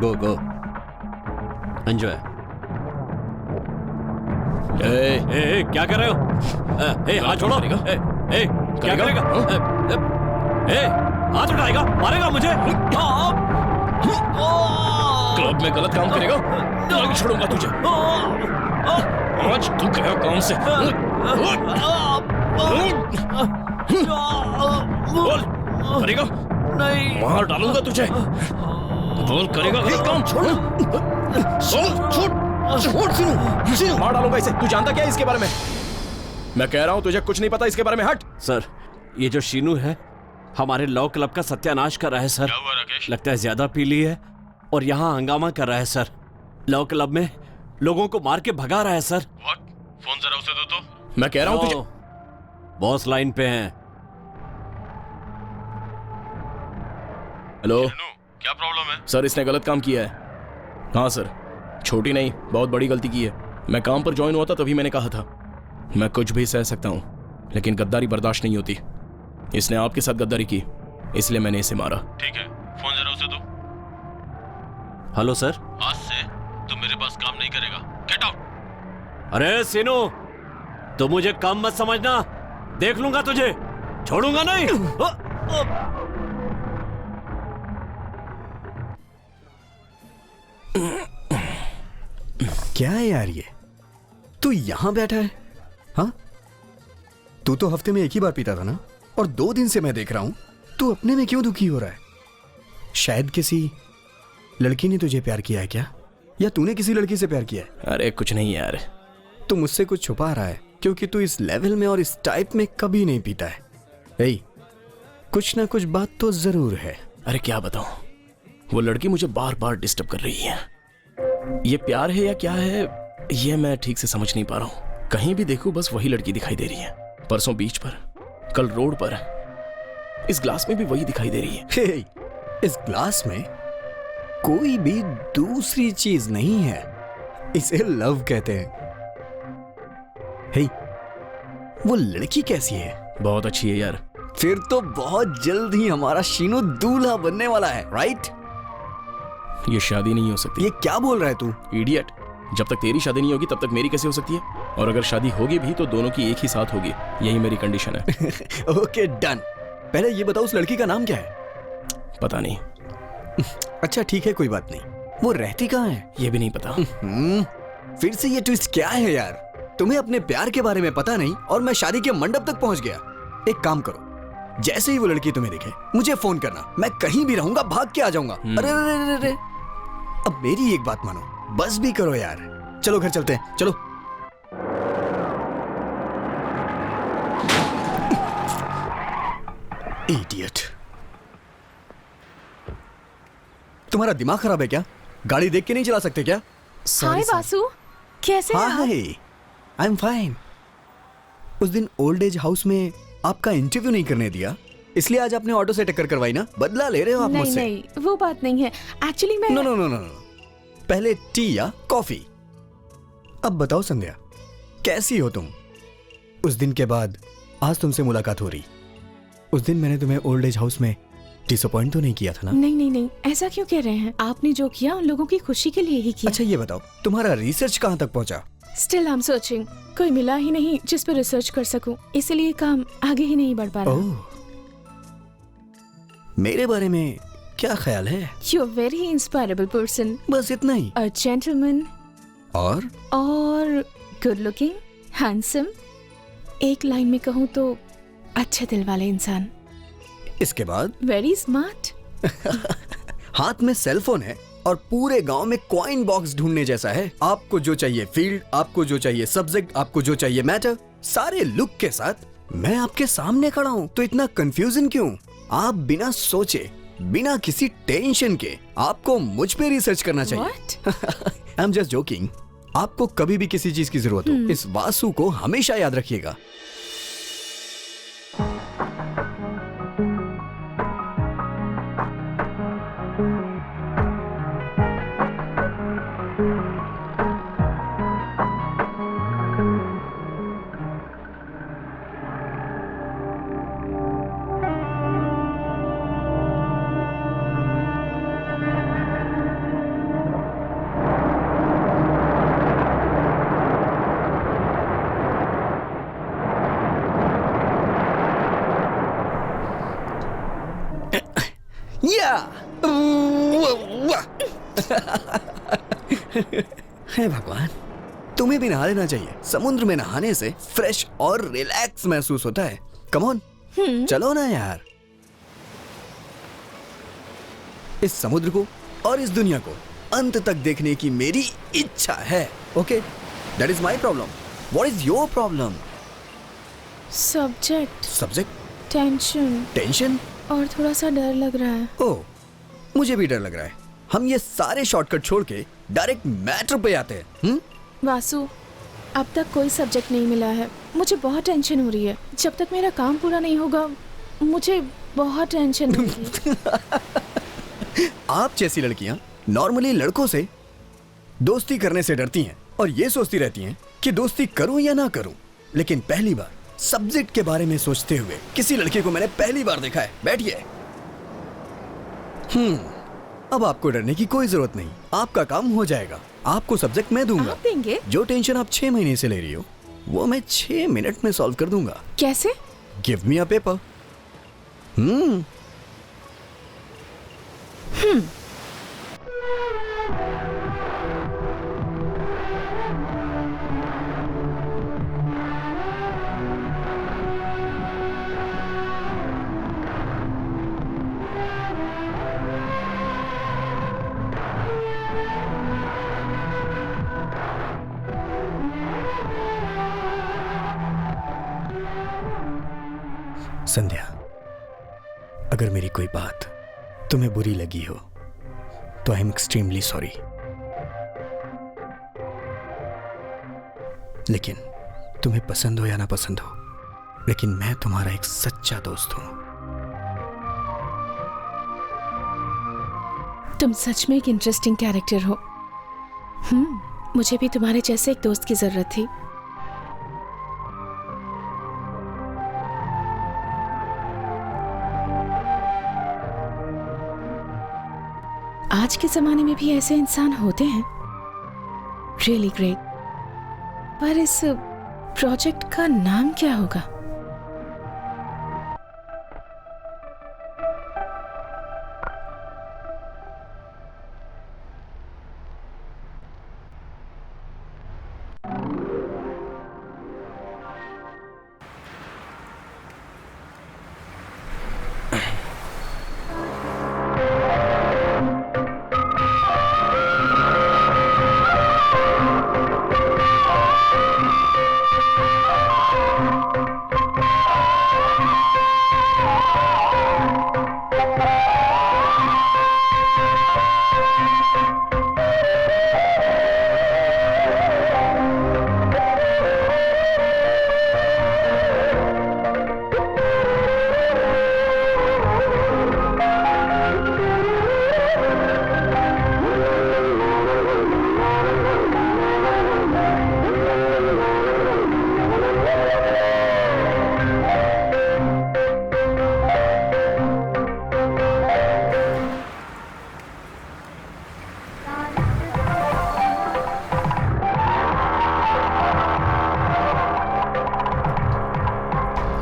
Go go, enjoy. क्या कर रहे हो? हाथ छोड़ो। क्या करेगा? हाथ उठाएगा, मारेगा मुझे। क्लब में गलत काम करेगा, नहीं छोड़ूंगा तुझे। आज तू गया काम से। बोल, करेगा? नहीं, मार डालूंगा तुझे। बोल, करेगा गलत काम? छोड़ सीनू, मार डालूंगा इसे। तू जानता क्या है इसके बारे में? मैं कह रहा हूं तुझे कुछ नहीं पता इसके बारे में। हट। सर, ये जो शीनू है हमारे लॉ क्लब का सत्यानाश कर रहा है सर। लगता है ज्यादा पी ली है और यहाँ हंगामा कर रहा है सर। लॉ क्लब में लोगों को मार के भगा रहा है सर। फोन जरा उसे दो तो। मैं कह रहा हूं तुझे। बॉस लाइन पे हैं। हेलो, क्या प्रॉब्लम है? सर इसने गलत काम किया है। हाँ सर, छोटी नहीं बहुत बड़ी गलती की है। मैं काम पर ज्वाइन हुआ था तभी मैंने कहा था मैं कुछ भी सह सकता हूँ, लेकिन गद्दारी बर्दाश्त नहीं होती। इसने आपके साथ गद्दारी की, इसलिए मैंने इसे मारा। ठीक है, फोन जरा उसे दो। Hello sir. आज से तू मेरे पास काम नहीं करेगा, गेट आउट। अरे सीनू, तू मुझे कम मत समझना, देख लूंगा तुझे, छोड़ूंगा नहीं। क्या है यार ये? तू यहां बैठा है? हाँ, तू तो हफ्ते में एक ही बार पीता था ना, और 2 दिन से मैं देख रहा हूं तू अपने में क्यों दुखी हो रहा है? शायद किसी लड़की ने तुझे प्यार किया है क्या, या तूने किसी लड़की से प्यार किया है? अरे कुछ नहीं यार। तू मुझसे कुछ छुपा रहा है, क्योंकि तू इस लेवल में और इस टाइप में कभी नहीं पीता है। ए, कुछ ना कुछ बात तो जरूर है। अरे क्या बताऊं, वो लड़की मुझे बार बार डिस्टर्ब कर रही है। ये प्यार है या क्या है ये मैं ठीक से समझ नहीं पा रहा हूं। कहीं भी देखूं बस वही लड़की दिखाई दे रही है। परसों बीच पर, कल रोड पर, इस ग्लास में भी वही दिखाई दे रही है। हे, इस ग्लास में कोई भी दूसरी चीज नहीं है, इसे लव कहते हैं। हे, वो लड़की कैसी है? बहुत अच्छी है यार। फिर तो बहुत जल्द ही हमारा शीनू दूल्हा बनने वाला है, राइट? ये शादी नहीं हो सकती। ये क्या बोल रहा है तू? इडियट, जब तक तेरी शादी नहीं होगी तब तक मेरी कैसे हो सकती है? और अगर शादी होगी भी तो दोनों की एक ही साथ होगी, यही मेरी कंडीशन है। Okay done. पहले ये बताओ उस लड़की का नाम क्या है? पता नहीं। अच्छा ठीक है, कोई बात नहीं। वो रहती कहाँ है? ये भी नहीं पता। फिर से ये ट्विस्ट क्या है यार? तुम्हें अपने प्यार के बारे में पता नहीं और मैं शादी के मंडप तक पहुंच गया। एक काम करो, जैसे ही वो लड़की तुम्हें दिखे मुझे फोन करना, मैं कहीं भी रहूंगा, भाग के आ जाऊंगा। अरे अरे अरे अरे, अब मेरी एक बात मानो, बस भी करो यार। चलो घर चलते हैं, चलो। इडियट, तुम्हारा दिमाग खराब है क्या? गाड़ी देख के नहीं चला सकते क्या? हाय वासु, कैसे हैं आप? हाय, आई एम फाइन। उस दिन ओल्ड एज हाउस में आपका इंटरव्यू नहीं करने दिया, इसलिए आज आपने ऑटो से टक्कर करवाई ना? बदला ले रहे हो आप मुझसे? नहीं, वो बात नहीं है। एक्चुअली मैं नो नो नो नो, पहले टी या कॉफी। अब बताओ संध्या, कैसी हो तुम? उस दिन के बाद आज तुमसे मुलाकात हो रही। उस दिन मैंने तुम्हें ओल्ड एज हाउस में डिसअपॉइंट तो नहीं किया था ना? नहीं नहीं नहीं, ऐसा क्यों कह रहे हैं? आपने जो किया उन लोगों की खुशी के लिए ही किया। अच्छा ये बताओ, तुम्हारा रिसर्च कहाँ तक पहुँचा? Still I am searching. कोई मिला ही नहीं जिस पर रिसर्च कर सकूं, इसलिए काम आगे ही नहीं बढ़ पा रहा। ओह, मेरे बारे में क्या ख्याल है? You are very inspirable person. बस इतना ही? अ जेंटलमैन और गुड लुकिंग, हैंडसम, एक लाइन में कहूँ तो अच्छे दिल वाले इंसान। इसके बाद? Very smart. हाथ में सेलफोन है और पूरे गांव में कॉइन बॉक्स ढूंढने जैसा है। आपको जो चाहिए फील्ड, आपको जो चाहिए सब्जेक्ट, आपको जो चाहिए मैटर, सारे लुक के साथ मैं आपके सामने खड़ा हूँ। तो इतना कंफ्यूजन क्यों? आप बिना सोचे, बिना किसी टेंशन के आपको मुझ पे रिसर्च करना चाहिए। I am just joking. आपको कभी भी किसी चीज की जरूरत हो, इस वासु को हमेशा याद रखिएगा। या हे भगवान, तुम्हें भी नहा लेना चाहिए। समुद्र में नहाने से फ्रेश और रिलैक्स महसूस होता है। कम ऑन, चलो ना यार। इस समुद्र को और इस दुनिया को अंत तक देखने की मेरी इच्छा है। Okay, that is my problem. What is your problem? Subject tension और थोड़ा सा डर लग रहा है। ओह, मुझे भी डर लग रहा है। हम ये सारे शॉर्टकट छोड़ के डायरेक्ट मैटर पे आते हैं। वासु, अब तक कोई सब्जेक्ट नहीं मिला है। मुझे बहुत टेंशन हो रही है। जब तक मेरा काम पूरा नहीं होगा मुझे बहुत टेंशन होगी। आप जैसी लड़कियां नॉर्मली लड़कों से दोस्ती करने से डरती हैं और ये सोचती रहती हैं कि दोस्ती करूं या ना करूं। लेकिन पहली बार सब्जेक्ट के बारे में सोचते हुए किसी लड़के को मैंने पहली बार देखा है। बैठिए। अब आपको डरने की कोई जरूरत नहीं। आपका काम हो जाएगा। आपको सब्जेक्ट मैं दूंगा। आप देंगे? जो टेंशन आप 6 महीने से ले रही हो वो मैं 6 मिनट में सॉल्व कर दूंगा। कैसे? Give me a paper. संध्या, अगर मेरी कोई बात तुम्हें बुरी लगी हो तो आई एम एक्सट्रीमली सॉरी। लेकिन तुम्हें पसंद हो या ना पसंद हो, लेकिन मैं तुम्हारा एक सच्चा दोस्त हूं। तुम सच में एक इंटरेस्टिंग कैरेक्टर हो। मुझे भी तुम्हारे जैसे एक दोस्त की जरूरत थी। आज के जमाने में भी ऐसे इंसान होते हैं। Really great. पर इस प्रोजेक्ट का नाम क्या होगा?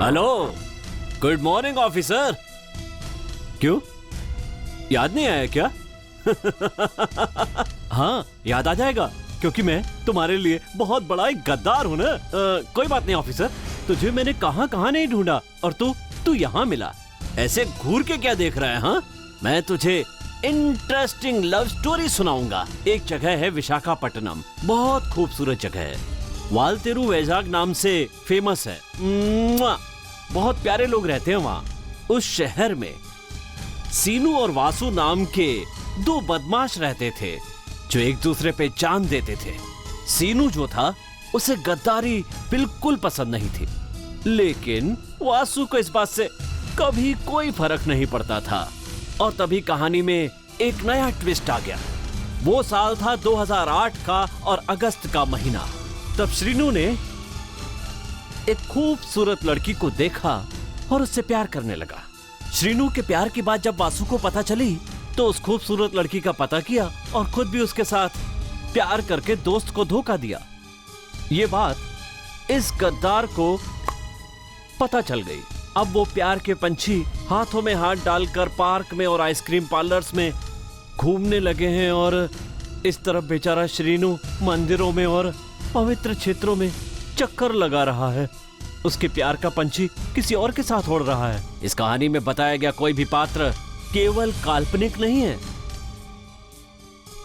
Hello, good morning officer. क्यों, याद नहीं आया क्या? हाँ, याद आ जाएगा क्योंकि मैं तुम्हारे लिए बहुत बड़ा एक गद्दार हूँ ना। कोई बात नहीं ऑफिसर, तुझे मैंने कहाँ कहाँ नहीं ढूंढा और तू यहाँ मिला। ऐसे घूर के क्या देख रहा है? हाँ, मैं तुझे इंटरेस्टिंग लव स्टोरी सुनाऊंगा। एक जगह है विशाखापट्टनम, बहुत खूबसूरत जगह है। वालतेरू वैजाग नाम से फेमस है। बहुत प्यारे लोग रहते हैं वहाँ। उस शहर में सीनू और वासु नाम के दो बदमाश रहते थे जो एक दूसरे पे जान देते थे। सीनू जो था उसे गद्दारी बिल्कुल पसंद नहीं थी, लेकिन वासु को इस बात से कभी कोई फर्क नहीं पड़ता था। और तभी कहानी में एक नया ट्विस्ट आ गया। वो साल था 2008 का और अगस्त का महीना। तब श्रीनू ने एक खूबसूरत लड़की को देखा और उससे प्यार करने लगा। श्रीनू के प्यार की बात जब वासु को पता चली तो उस खूबसूरत लड़की का पता किया और खुद भी उसके साथ प्यार करके दोस्त को धोखा दिया। ये बात इस गद्दार को पता चल गई अब वो प्यार के पंछी हाथों में हाथ डालकर पार्क में और आइसक्रीम पार्लर्स में घूमने लगे हैं, और इस तरफ बेचारा श्रीनू मंदिरों में और पवित्र क्षेत्रों में चक्कर लगा रहा है। उसके प्यार का पंछी किसी और के साथ उड़ रहा है। इस कहानी में बताया गया कोई भी पात्र केवल काल्पनिक नहीं है,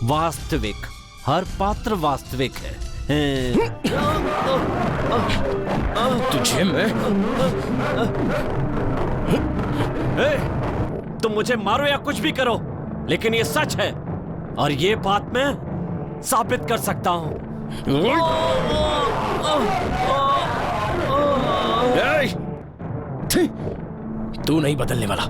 वास्तविक। हर पात्र वास्तविक है। तुझे मैं तुम मुझे मारो या कुछ भी करो, लेकिन ये सच है और ये बात मैं साबित कर सकता हूं। तू नहीं बदलने वाला।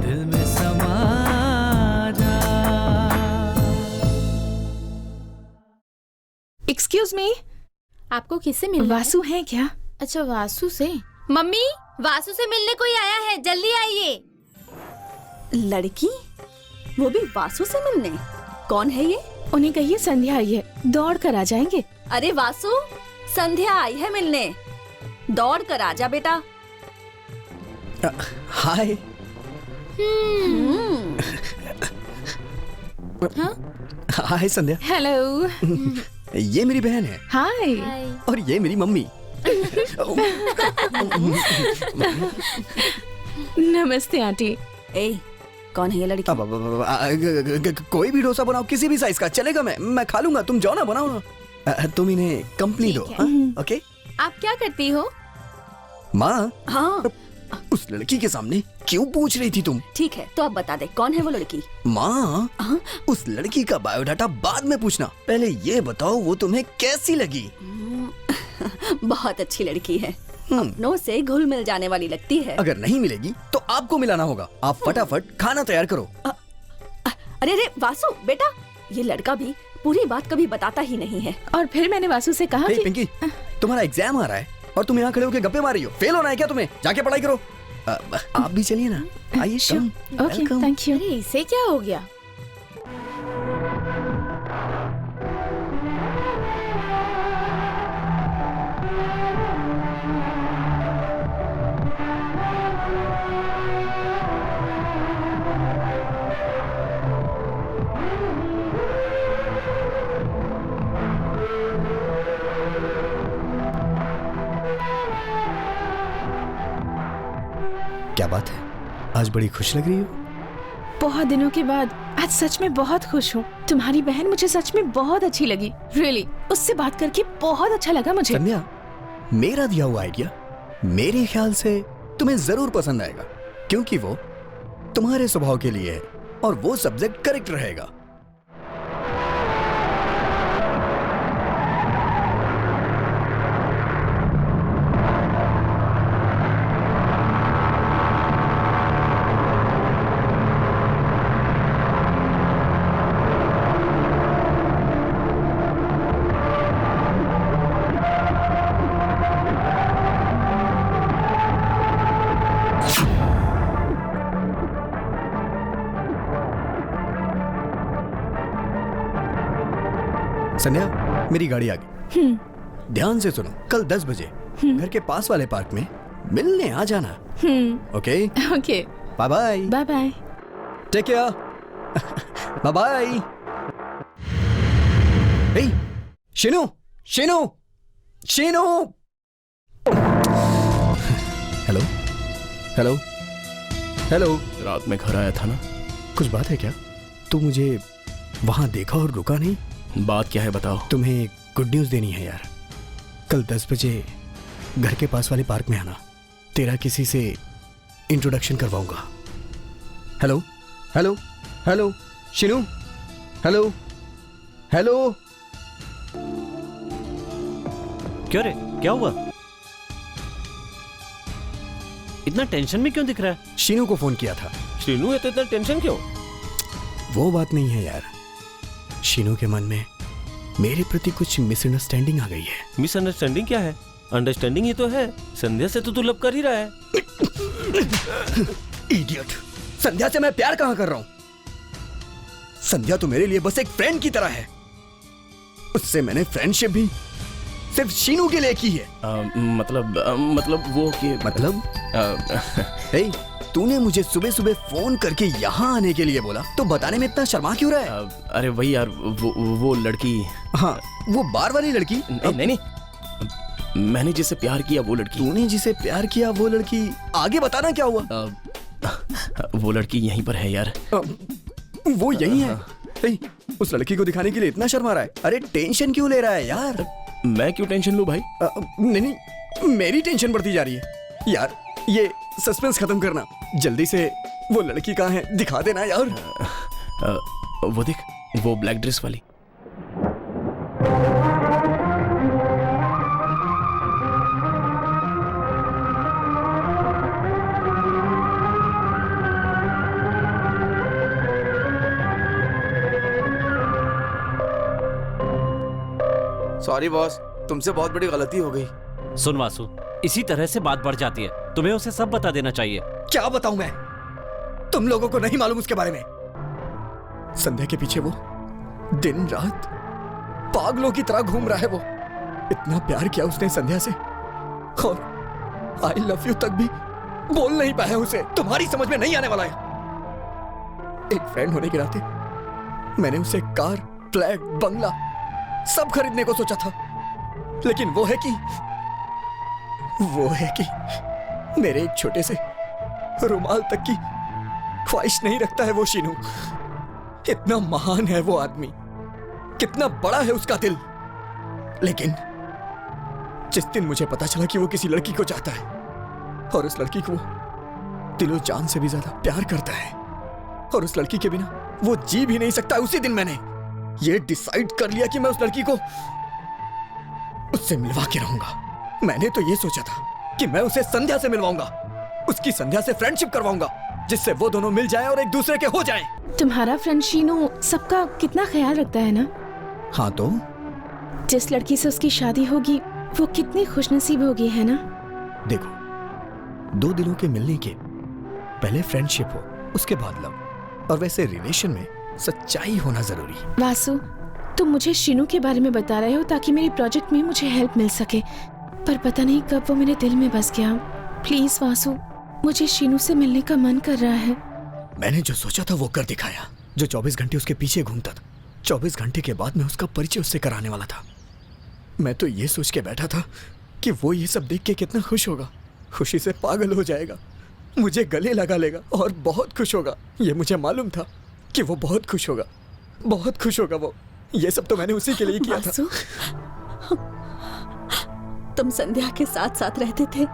दिल में समा जा। एक्सक्यूज मी, आपको किससे मिलना है? वासु है क्या? अच्छा, वासु से। मम्मी, वासु से मिलने कोई आया है, जल्दी आइए। लड़की? वो भी वासु से मिलने? कौन है ये? उन्हें कहिए संध्या आई है, दौड़ कर आ जाएंगे। अरे वासु, संध्या आई है मिलने, दौड़ कर आ जा बेटा। हाय। हाय संध्या। हेलो। ये मेरी बहन है। हाय। और ये मेरी मम्मी। नमस्ते आंटी। ए, कौन है ये लड़की? कोई भी डोसा बनाओ, किसी भी साइज का चलेगा, मैं खा लूंगा। तुम जाओ ना, बनाओ ना। तुम इन्हें कंपनी दो। ओके। आप क्या करती हो? माँ। हाँ। उस लड़की के सामने क्यों पूछ रही थी तुम? ठीक है, तो अब बता दे कौन है वो लड़की? माँ, उस लड़की का बायोडाटा बाद में पूछना, पहले ये बताओ वो तुम्हें कैसी लगी? बहुत अच्छी लड़की है, अपनों से घुल मिल जाने वाली लगती है। अगर नहीं मिलेगी तो आपको मिलाना होगा। आप फटाफट खाना तैयार करो। अरे रे वासु बेटा, ये लड़का भी पूरी बात कभी बताता ही नहीं है। और फिर मैंने वासु से कहा कि पिंकी, तुम्हारा एग्जाम आ रहा है और तुम यहाँ खड़े होकर गप्पे मार रही हो। फेल होना है क्या तुम्हें? जाके पढ़ाई करो। आप भी चलिए ना, आइए। Okay, thank you. अरे इसे क्या हो गया? क्या बात है, आज बड़ी खुश लग रही हो? बहुत दिनों के बाद आज सच में बहुत खुश हूँ। तुम्हारी बहन मुझे सच में बहुत अच्छी लगी। रियली, उससे बात करके बहुत अच्छा लगा मुझे। संध्या, मेरा दिया हुआ आइडिया मेरे ख्याल से तुम्हें जरूर पसंद आएगा, क्योंकि वो तुम्हारे स्वभाव के लिए है और वो सब्जेक्ट करेक्ट रहेगा। संध्या, मेरी गाड़ी आ गई। ध्यान से सुनो, कल 10 बजे घर के पास वाले पार्क में मिलने आ जाना। Okay? Okay. Bye bye. Bye bye. Take care. Bye bye. Hey, Shinu, Shinu, Shinu. Hello, hello, hello. रात में घर आया था ना? कुछ बात है क्या? तू मुझे वहां देखा और रुका नहीं? बात क्या है बताओ। तुम्हें गुड न्यूज देनी है यार। कल 10 बजे घर के पास वाले पार्क में आना, तेरा किसी से इंट्रोडक्शन करवाऊंगा। Hello, hello, hello, Shinu, hello, hello. क्यों रे, क्या हुआ? इतना टेंशन में क्यों दिख रहा है? शीनू को फोन किया था। शीनू है तो इतना टेंशन क्यों? वो बात नहीं है यार, शीनू के मन में मेरे प्रति कुछ मिसअंडरस्टैंडिंग आ गई है। मिसअंडरस्टैंडिंग क्या है? अंडरस्टैंडिंग ही तो है। संध्या से तो तू लव कर ही रहा है। इडियट, संध्या से मैं प्यार कहां कर रहा हूं? संध्या तो मेरे लिए बस एक फ्रेंड की तरह है। उससे मैंने फ्रेंडशिप भी सिर्फ शीनू के लिए की है। मतलब वो कि मतलब हे, तूने मुझे सुबह सुबह फोन करके यहाँ आने के लिए बोला, तो बताने में इतना शर्मा क्यों रहा है? अरे वही यार, वो लड़की। हाँ, वो बार वाली लड़की। नहीं, मैंने जिसे प्यार किया वो लड़की। तूने जिसे प्यार किया वो लड़की, आगे बताना क्या हुआ? वो लड़की यहीं पर है यार। वो यहीं है? हे, उस लड़की को दिखाने के लिए इतना शर्मा रहा है? अरे टेंशन क्यों ले रहा है यार? मैं क्यों टेंशन लूं भाई? नहीं, मेरी टेंशन बढ़ती जा रही है यार। ये सस्पेंस खत्म करना, जल्दी से वो लड़की कहाँ है दिखा देना यार। वो देख, वो ब्लैक ड्रेस वाली। सॉरी बॉस, तुमसे बहुत बड़ी गलती हो गई। सुन वासु, इसी तरह से बात बढ़ जाती है। तुम्हें उसे सब बता देना चाहिए। क्या बताऊं मैं? तुम लोगों को नहीं मालूम उसके बारे में। संध्या के पीछे वो दिन रात पागलों की तरह घूम रहा है। वो इतना प्यार किया उसने संध्या से, और आई लव यू तक भी बोल नहीं पाया उसे। तुम्हारी समझ में नहीं आने वाला है। एक फ्रेंड होने के नाते मैंने उसे कार, फ्लैट, बंगला सब खरीदने को सोचा था, लेकिन वो है कि मेरे एक छोटे से रुमाल तक की ख्वाहिश नहीं रखता है वो शीनू। इतना महान है वो आदमी, कितना बड़ा है उसका दिल। लेकिन जिस दिन मुझे पता चला कि वो किसी लड़की को चाहता है और उस लड़की को दिलो जान से भी ज्यादा प्यार करता है और उस लड़की के बिना वो जी भी नहीं सकता, उसी दिन मैंने ये डिसाइड कर लिया कि मैं उस लड़की को उससे मिलवा के रहूंगा। मैंने तो ये सोचा था कि मैं उसे संध्या से मिलवाऊंगा, उसकी संध्या से फ्रेंडशिप करवाऊंगा, जिससे वो दोनों मिल जाएं और एक दूसरे के हो जाएं। तुम्हारा फ्रेंड शीनू सबका कितना ख्याल रखता है ना? हाँ तो जिस लड़की से उसकी शादी होगी वो कितनी खुशनसीब होगी, है ना? देखो, दो दिलों के मिलने के पहले फ्रेंडशिप हो, उसके बाद लव, और वैसे रिलेशन में सच्चाई होना जरूरी है। वासु, तुम मुझे शीनू के बारे में बता रहे हो ताकि मेरे प्रोजेक्ट में मुझे हेल्प मिल सके, पर पता नहीं कब वो मेरे दिल में बस गया। प्लीज वासु, मुझे शीनू से मिलने का मन कर रहा है। मैंने जो सोचा था वो कर दिखाया। जो 24 घंटे उसके पीछे घूमता था, 24 घंटे के बाद मैं उसका परिचय उससे कराने वाला था। मैं तो ये सोच के बैठा था कि वो ये सब देख के कितना खुश होगा, खुशी से पागल हो जाएगा, मुझे गले लगा लेगा और बहुत खुश होगा। ये मुझे मालूम था कि वो बहुत खुश होगा, बहुत खुश होगा वो। ये सब तो मैंने उसी के लिए किया था। तुम संध्या के साथ साथ रहते थे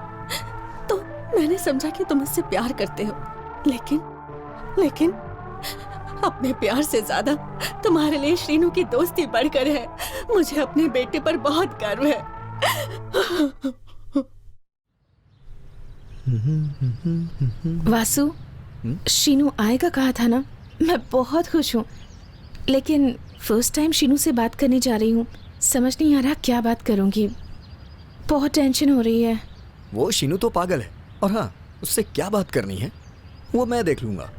तो मैंने समझा कि तुम उससे प्यार करते हो, लेकिन अपने प्यार से ज्यादा तुम्हारे लिए शीनू की दोस्ती बढ़कर है। मुझे अपने बेटे पर बहुत गर्व है। वासु, शीनू आएगा कहा था ना? मैं बहुत खुश हूँ, लेकिन फर्स्ट टाइम शीनू से बात करने जा रही हूँ। समझ नहीं आ रहा क्या बात करूँगी, बहुत टेंशन हो रही है। वो शीनू तो पागल है, और हाँ, उससे क्या बात करनी है वो मैं देख लूंगा।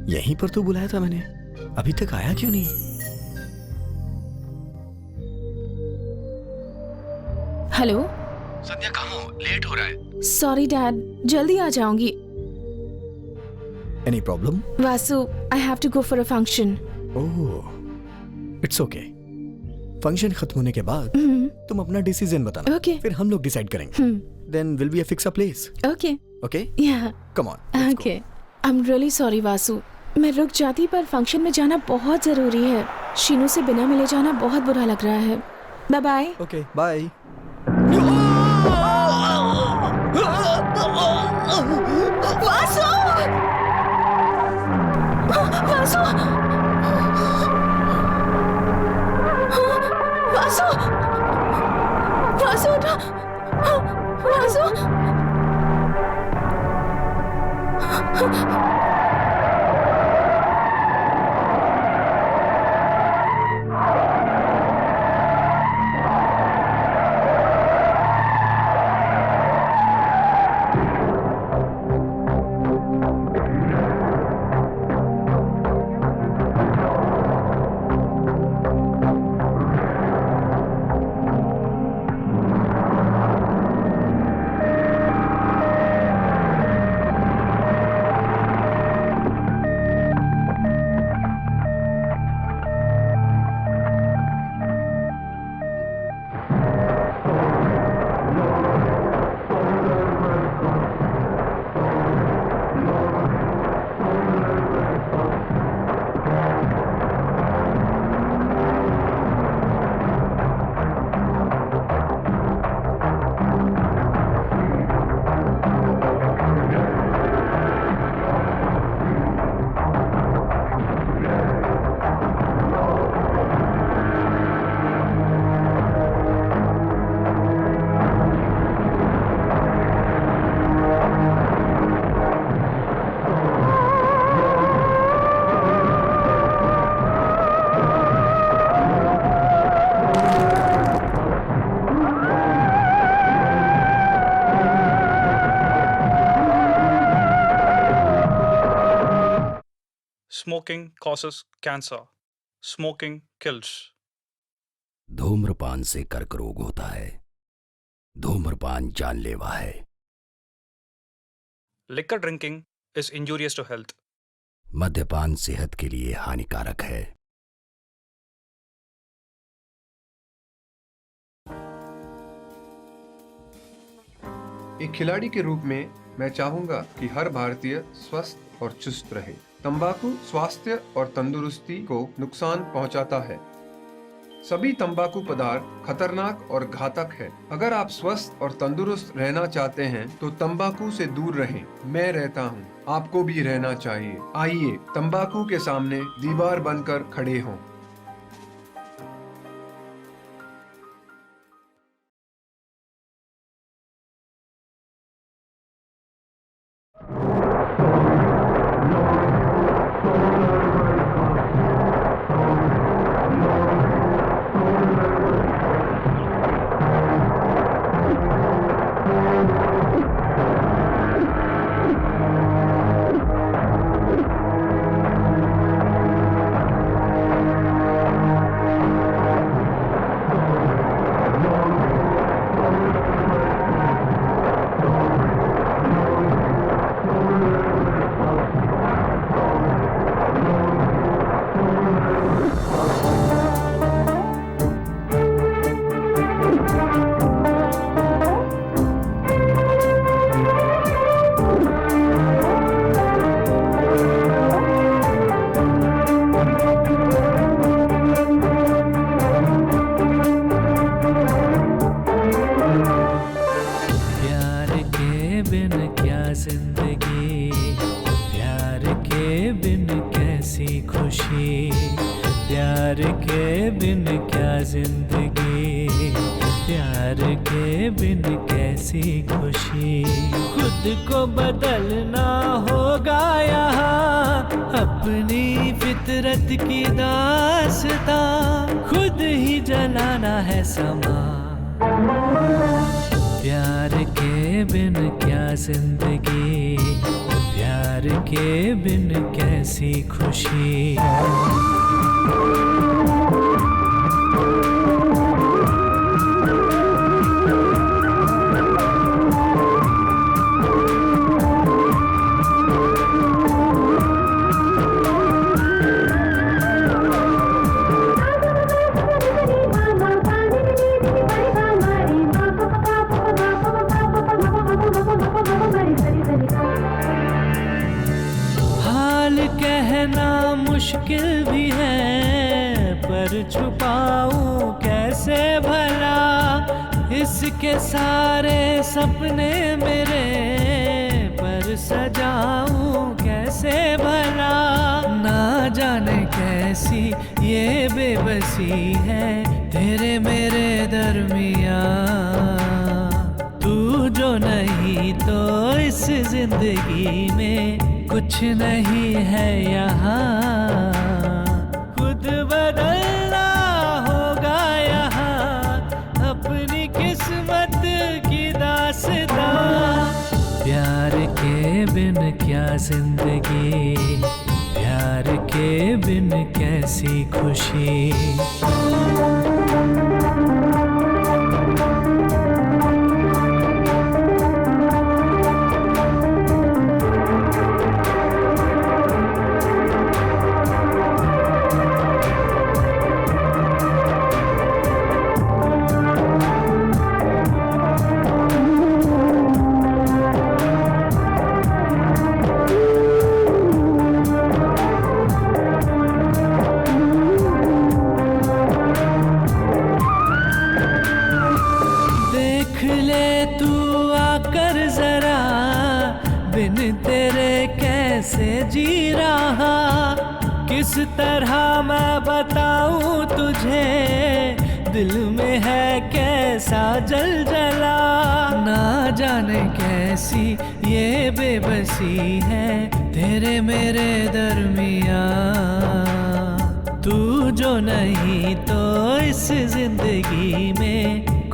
यहीं पर तो बुलाया था मैंने, अभी तक आया क्यों नहीं? हेलो संध्या, कहाँ हो? लेट हो रहा है। सॉरी डैड, जल्दी आ जाऊंगी। Any problem? Vasu, I have to go for a function. Oh, it's okay. Function खत्म होने के बाद तुम अपना डिसीजन बताना, ओके? फिर हम लोग डिसाइड करेंगे। Then will be a fix a place. Okay okay, yeah come on. Okay, I am really sorry Vasu, मैं रुक जाती पर फंक्शन में जाना बहुत जरूरी है। शीनू से बिना मिले जाना बहुत बुरा लग रहा है। Bye bye. Okay, bye. Vasu! Vasu! Vasu! Vasu उठो! Vasu! Smoking causes cancer. Smoking kills. धूम्रपान से कर्क रोग होता है। धूम्रपान जानलेवा है। Liquor drinking is injurious to health. मद्यपान सेहत के लिए हानिकारक है। एक खिलाड़ी के रूप में मैं चाहूंगा कि हर भारतीय स्वस्थ और चुस्त रहे। तंबाकू स्वास्थ्य और तंदुरुस्ती को नुकसान पहुंचाता है। सभी तंबाकू पदार्थ खतरनाक और घातक है। अगर आप स्वस्थ और तंदुरुस्त रहना चाहते हैं तो तंबाकू से दूर रहें। मैं रहता हूं, आपको भी रहना चाहिए। आइए तंबाकू के सामने दीवार बनकर खड़े हों।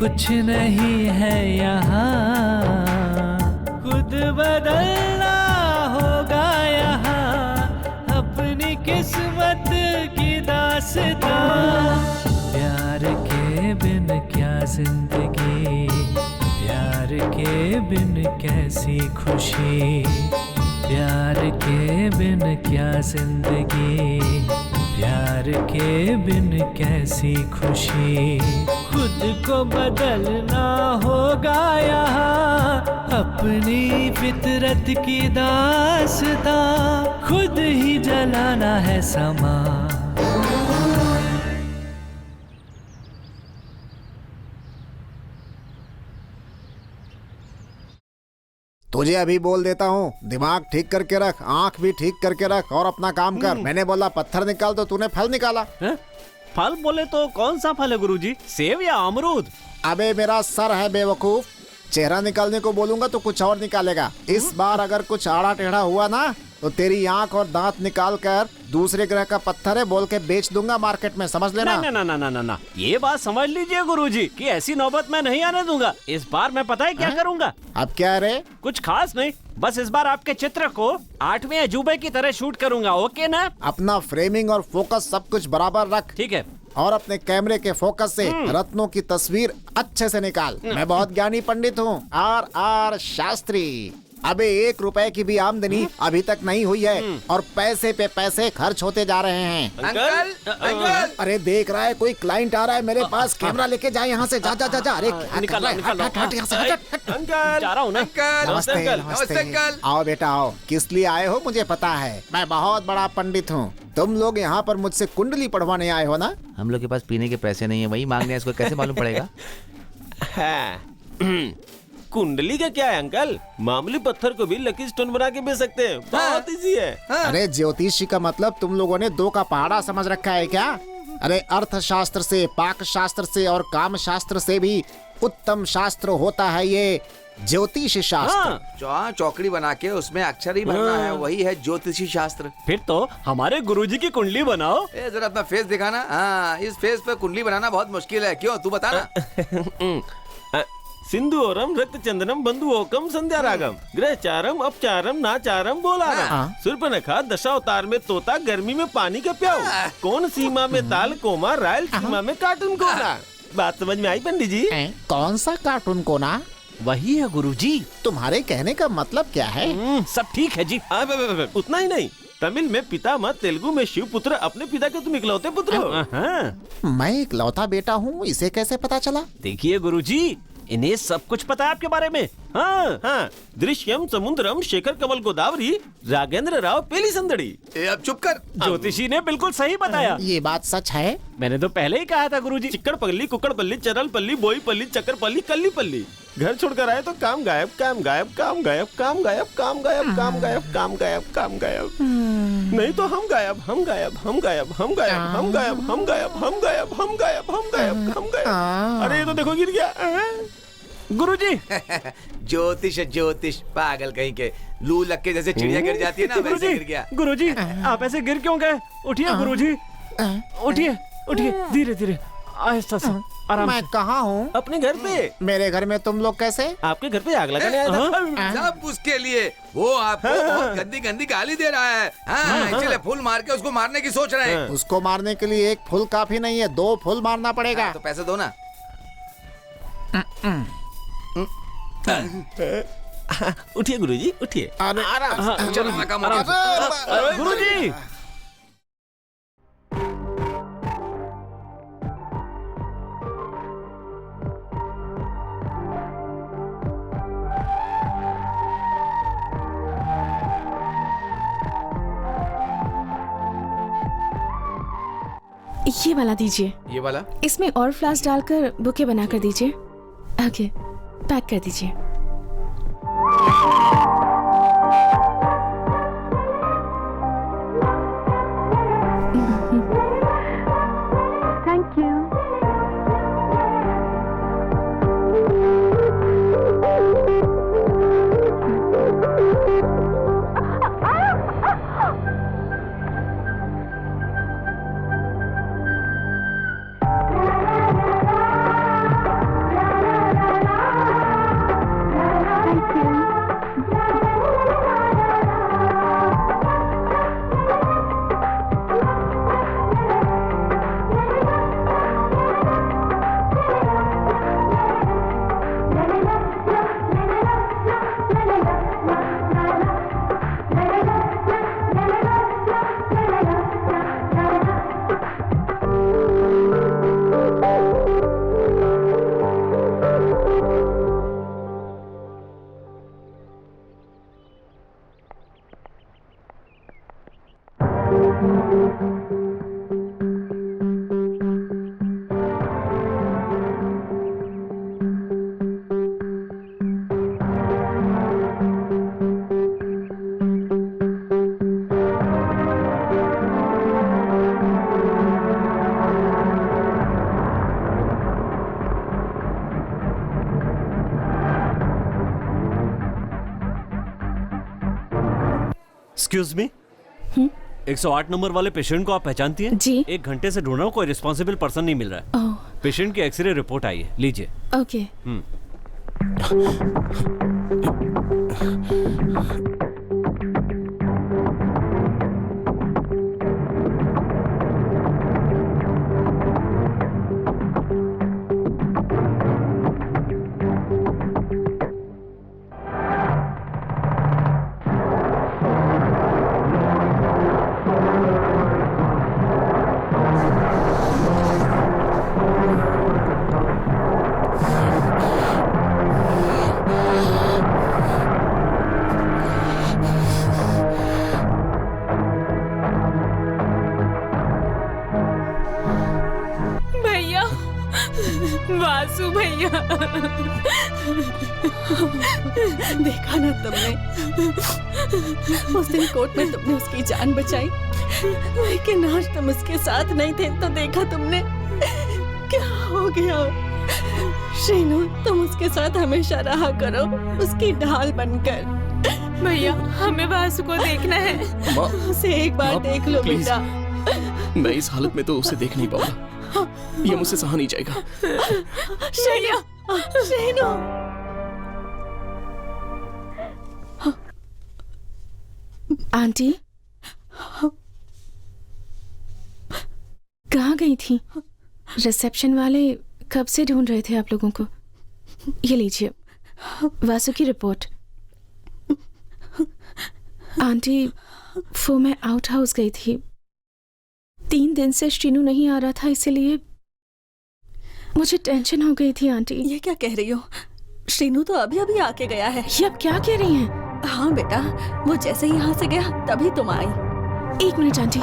कुछ नहीं है यहाँ, खुद बदलना होगा यहाँ, अपनी जिंदगी, प्यार के बिन कैसी खुशी, प्यार के बिन क्या जिंदगी, प्यार के बिन कैसी खुशी। खुद को बदलना होगा यहाँ, अपनी फितरत की दास्तां, खुद ही जलाना है समा। तुझे अभी बोल देता हूँ, दिमाग ठीक करके रख, आंख भी ठीक करके रख और अपना काम कर। मैंने बोला पत्थर निकाल तो तूने फल निकाला। फल बोले तो कौन सा फल है गुरुजी, सेब या अमरूद? अबे मेरा सर है बेवकूफ, चेहरा निकालने को बोलूंगा तो कुछ और निकालेगा। इस बार अगर कुछ आड़ा टेढ़ा हुआ ना तो तेरी आंख और दांत निकाल कर दूसरे ग्रह का पत्थर है बोल के बेच दूंगा मार्केट में, समझ लेना। ना ना ना ना ना ना, ये बात समझ लीजिए गुरुजी कि ऐसी नौबत मैं नहीं आने दूंगा। इस बार मैं पता है क्या करूंगा? अब क्या रे? कुछ खास नहीं, बस इस बार आपके चित्र को 8वें अजूबे की तरह शूट करूंगा, ओके ना? अपना फ्रेमिंग और फोकस सब कुछ बराबर रख, ठीक है? और अपने कैमरे के फोकस से रत्नों की तस्वीर अच्छे से निकाल। मैं बहुत ज्ञानी पंडित हूँ, R शास्त्री। अबे 1 रुपए की भी आमदनी अभी तक नहीं हुई है और पैसे पे पैसे खर्च होते जा रहे हैं। अंकल अरे देख रहा है कोई क्लाइंट आ रहा है मेरे पास, कैमरा लेके जा यहाँ से, जा जा जा जा। अरे निकाल हट यहाँ से, हट। अंकल जा रहा हूँ ना। नमस्ते अंकल। आओ बेटा आओ, किस लिए आए हो मुझे पता है, मैं बहुत बड़ा पंडित हूँ। तुम लोग यहाँ पर मुझसे कुंडली पढ़वाने आए हो ना? हम लोग के पास पीने के पैसे नहीं है, वही मांगने हैं, इसको कैसे मालूम पड़ेगा? कुंडली का क्या है अंकल, मामूली पत्थर को भी लकी स्टोन बना के बेच सकते हैं, बहुत इजी है। अरे ज्योतिषी का मतलब तुम लोगों ने 2 का पहाड़ा समझ रखा है क्या? अरे अर्थशास्त्र से, पाक शास्त्र से और काम शास्त्र से भी उत्तम शास्त्र होता है ये ज्योतिष शास्त्र। चौकड़ी बना के उसमें अक्षर ही भरना है, वही है ज्योतिषी शास्त्र। फिर तो हमारे गुरुजी की कुंडली बनाओ। जरा अपना फेस दिखाना। हाँ, इस फेस पे कुंडली बनाना बहुत मुश्किल है, क्यों तू बता ना। सिंधुओरम रक्त चंदनम बंधुओकम संध्या रागम, ग्रहचारम अपचारम नाचारम बोलारम, सूर्पनखा दशावतार में तोता, गर्मी में पानी का प्याऊ, कौन सीमा में ताल कोमा, रायल सीमा में कार्टून कोना। बात समझ में आई पंडित जी? कौन सा कार्टून कोना? वही है गुरुजी। तुम्हारे कहने का मतलब क्या है? सब ठीक है जी। उतना ही नहीं, तमिल में पितामह, तेलुगु में शिव पुत्र, अपने पिता के तुम इकलौते पुत्र हो। मैं इकलौता बेटा हूँ, इसे कैसे पता चला? देखिए गुरुजी, इन्हें सब कुछ पता है आपके बारे में। हाँ हाँ, दृश्यम समुद्रम शेखर कमल गोदावरी, राघेंद्र राव पेली संदड़ी। अब चुप कर। ज्योतिषी ने बिल्कुल सही बताया। ये बात सच है? मैंने तो पहले ही कहा था गुरुजी। चिक्कड़ पल्ली, कुक्कड़ पल्ली, चरल पल्ली, बोई पल्ली, चक्कर पल्ली, कल्ली पल्ली। घर छोड़कर आए तो काम गायब, काम गायब, काम गायब, काम गायब, काम गायब, काम गायब, काम गायब, काम गायब। नहीं तो हम गायब, हम गायब, हम गायब, हम गायब, हम गायब, हम गायब, हम गायब, हम गायब, हम गायब, हम गायब। अरे ये तो देखो गिर गया गुरुजी। ज्योतिष ज्योतिष पागल कहीं के, लू लग के जैसे चिड़िया गिर जाती है ना, वैसे गिर गया। गुरुजी आप ऐसे गिर क्यों गए? उठिए गुरुजी, उठिए उठिए, धीरे धीरे, आहिस्ता से, आराम से। मैं कहाँ हूँ? अपने घर पे। मेरे घर में तुम लोग कैसे? आपके घर पे आग लगाने आया था। सब उसके लिए, वो आपको बहुत गंदी गंदी गाली दे रहा है। हाँ, इसलिए फूल मार के उसको मारने की सोच रहे हैं। उसको मारने के लिए 1 फूल काफी नहीं है, 2 फूल मारना पड़ेगा। तो पैसे दो ना। उठिए गुरुजी, उठिए। चलो गुरुजी। ये वाला दीजिए। ये वाला? इसमें और फ्लावर्स डालकर बुके बना कर दीजिए। ओके, पैक कर दीजिए। Thank you. Excuse me, 108 number वाले पेशेंट को आप पहचानती हैं? जी। 1 घंटे से ढूंढ रहा हूँ, कोई रिस्पॉन्सिबल पर्सन नहीं मिल रहा है। पेशेंट की एक्सरे रिपोर्ट आई है, लीजिए। ओके। भैया, वासु भैया, देखा ना तुमने, उस दिन कोर्ट में तुमने उसकी जान बचाई, लेकिन आज तुम उसके साथ नहीं थे तो देखा तुमने क्या हो गया। श्रीनु, तुम उसके साथ हमेशा रहा करो, उसकी ढाल बनकर। भैया, हमें वासु को देखना है। उसे एक बार देख लो बेटा। मैं इस हालत में तो उसे देख नहीं पाऊंगा, ये मुझसे सहा नहीं जाएगा। श्रीनु, श्रीनु। आंटी कहाँ गई थी? रिसेप्शन वाले कब से ढूंढ रहे थे आप लोगों को। ये लीजिए वासु की रिपोर्ट। आंटी, वो मैं आउट हाउस गई थी, 3 दिन से श्रीनु नहीं आ रहा था, इसलिए मुझे टेंशन हो गई थी। आंटी, ये क्या कह रही हो? श्रीनु तो अभी अभी आके गया है। ये अब क्या कह रही हैं? हाँ बेटा, वो जैसे ही यहाँ से गया तभी तुम आई। 1 मिनट आंटी।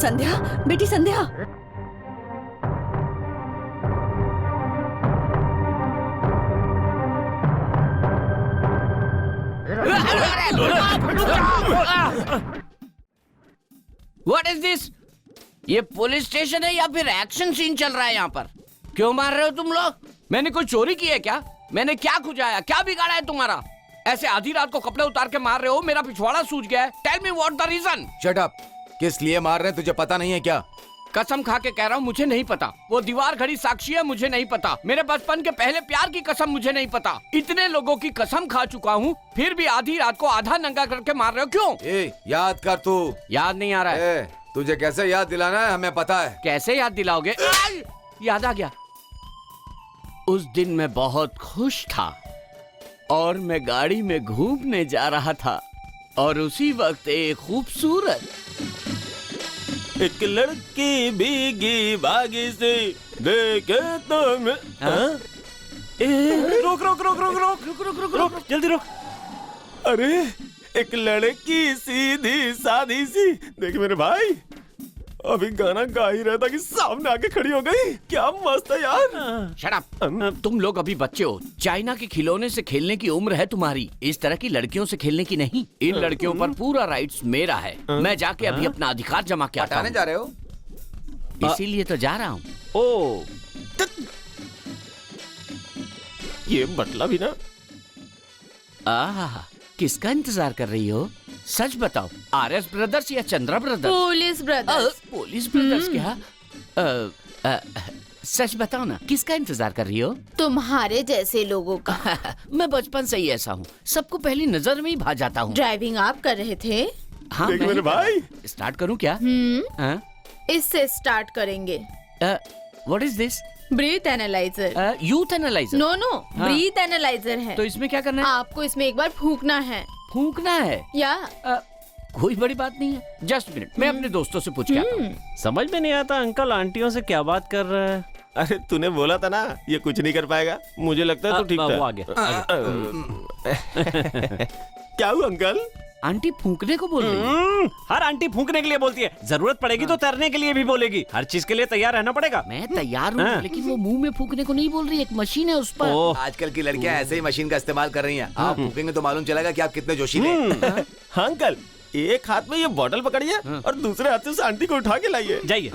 संध्या, बेटी संध्या। What is this? ये पुलिस स्टेशन है या फिर एक्शन सीन चल रहा है यहाँ पर? क्यों मार रहे हो तुम लोग? मैंने कोई चोरी की है क्या? मैंने क्या खुजाया, क्या बिगाड़ा है तुम्हारा? ऐसे आधी रात को कपड़े उतार के मार रहे हो, मेरा पिछवाड़ा सूज गया है। Tell me what the reason? Shut up. किस लिए मार रहे हैं तुझे पता नहीं है क्या? कसम खा के कह रहा हूँ, मुझे नहीं पता। वो दीवार खड़ी साक्षी है, मुझे नहीं पता। मेरे बचपन के पहले प्यार की कसम मुझे नहीं पता। इतने लोगों की कसम खा चुका हूँ, फिर भी आधी रात को आधा नंगा करके मार रहे हो, क्यों? याद कर तू। याद नहीं आ रहा है। तुझे कैसे याद दिलाना है हमें पता है। कैसे याद दिलाओगे? याद आ गया। उस दिन मैं बहुत खुश था और मैं गाड़ी में घूमने जा रहा था और उसी वक्त एक खूबसूरत एक लड़की भीगी बागी से देखे तो मैं। रोक रोक रोक रोक रोक रोक रोक रोक रोक जल्दी रोक। अरे एक लड़की सीधी सादी सी, देख मेरे भाई, अभी गाना गा ही रहा था कि सामने आके खड़ी हो गई। क्या मस्त है यार। Shut up. तुम लोग अभी बच्चे हो, चाइना के खिलौने से खेलने की उम्र है तुम्हारी, इस तरह की लड़कियों से खेलने की नहीं। इन लड़कियों पर पूरा राइट्स मेरा है। मैं जाके अभी अपना अधिकार जमा के आता हूं। जा रहे हो? इसीलिए तो जा रहा हूँ। ओ, ये बटला भी ना। किसका इंतजार कर रही हो? सच बताओ, आरएस ब्रदर्स या Chandra brothers? Police brothers. Police brothers क्या? सच बताओ ना, किसका इंतजार कर रही हो? तुम्हारे जैसे लोगों का। मैं बचपन से ही ऐसा हूँ, सबको पहली नजर में ही भा जाता हूँ। ड्राइविंग आप कर रहे थे? हाँ मेरे भाई। स्टार्ट करूँ क्या? इससे स्टार्ट करेंगे। What is this? Breath analyser. Youth analyser? No no, breath analyser है। तो इसमें क्या करना है? आपको इसमें एक बार फूंकना है। फूंकना है? या कोई बड़ी बात नहीं है। जस्ट मिनट, मैं अपने दोस्तों से पूछ के आता हूँ। समझ में नहीं आता अंकल आंटियों से क्या बात कर रहा है। अरे तूने बोला था ना ये कुछ नहीं कर पाएगा। मुझे लगता है तू ठीक था। वो आ गया। क्या हुआ अंकल? आंटी फूंकने को बोल रही है। हर आंटी फूंकने के लिए बोलती है, जरूरत पड़ेगी तो तैरने के लिए भी बोलेगी। हर चीज के लिए तैयार रहना पड़ेगा। मैं तैयार हूँ, लेकिन वो मुंह में फूंकने को नहीं बोल रही, एक मशीन है उस पर। आजकल की लड़कियां ऐसे ही मशीन का इस्तेमाल कर रही हैं। आप फूकेंगे तो मालूम चलेगा कि आप कितने जोशीले हैं। हाँ अंकल, एक हाथ में ये बोतल पकड़िए और दूसरे हाथ से उस आंटी को उठा के लाइए। जाइए।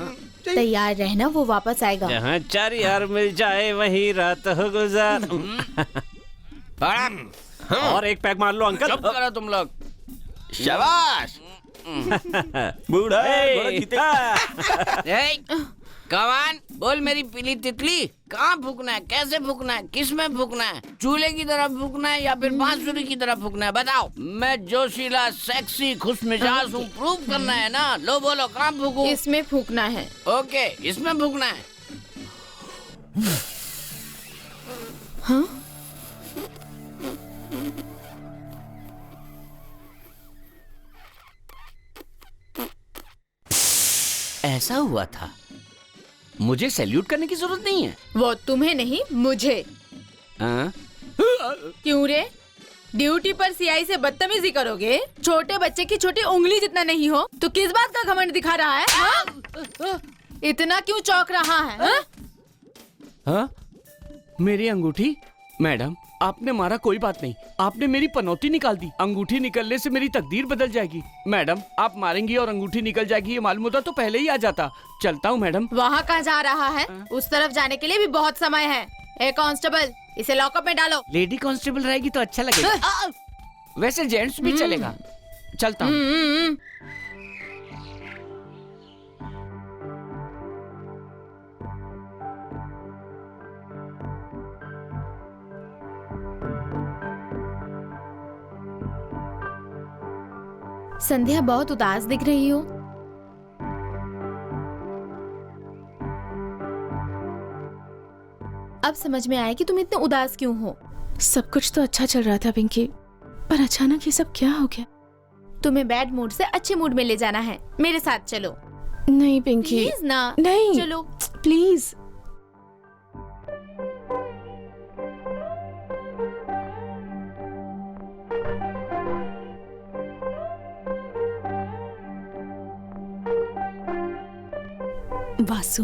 तैयार रहना, वो वापस आएगा। जहाँ 4 यार मिल जाए वही रात हो गुजार। और एक पैक मार लो अंकल। चुप करो तुम लोग। शाबाश। बूढ़ा कमान बोल मेरी पीली तितली, कहाँ फूकना है, कैसे फूकना है, किस में फूकना है? चूल्हे की तरफ फूकना है या फिर बांसुरी की तरफ फूकना है? बताओ। मैं जोशीला, सेक्सी, खुशमिजाज हूँ, प्रूव करना है ना। लो बोलो, कहाँ फूकूं? इसमें फूकना है। ओके, इसमें फूकना है। हाँ? ऐसा हुआ था। मुझे सैल्यूट करने की जरूरत नहीं है। वो तुम्हें नहीं, मुझे। क्यों रे? ड्यूटी पर सीआई से बदतमीजी करोगे? छोटे बच्चे की छोटी उंगली जितना नहीं हो तो किस बात का घमंड दिखा रहा है? हाँ? इतना क्यों चौंक रहा है? हाँ? हाँ? मेरी अंगूठी? मैडम, आपने मारा कोई बात नहीं, आपने मेरी पनौती निकाल दी। अंगूठी निकलने से मेरी तकदीर बदल जाएगी। मैडम, आप मारेंगी और अंगूठी निकल जाएगी, ये मालूम होता तो पहले ही आ जाता। चलता हूँ मैडम। वहाँ कहाँ जा रहा है? उस तरफ जाने के लिए भी बहुत समय है। ए कांस्टेबल, इसे लॉकअप में डालो। लेडी कांस्टेबल रहेगी तो अच्छा लगेगा। वैसे जेंट्स भी चलेगा। चलता हूँ। संध्या बहुत उदास दिख रही हो। अब समझ में आया कि तुम इतने उदास क्यों हो। सब कुछ तो अच्छा चल रहा था पिंकी, पर अचानक ये सब क्या हो गया? तुम्हें बैड मूड से अच्छे मूड में ले जाना है। मेरे साथ चलो। नहीं पिंकी, प्लीज ना। नहीं, चलो प्लीज। वासु,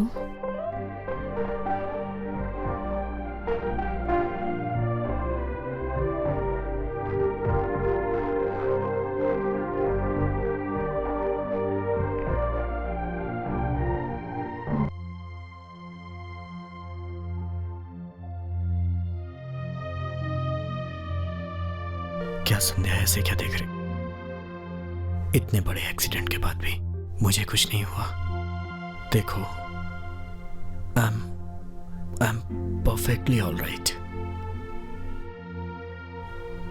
क्या संध्या ऐसे क्या देख रही? इतने बड़े एक्सीडेंट के बाद भी मुझे कुछ नहीं हुआ। देखो, I am perfectly all right.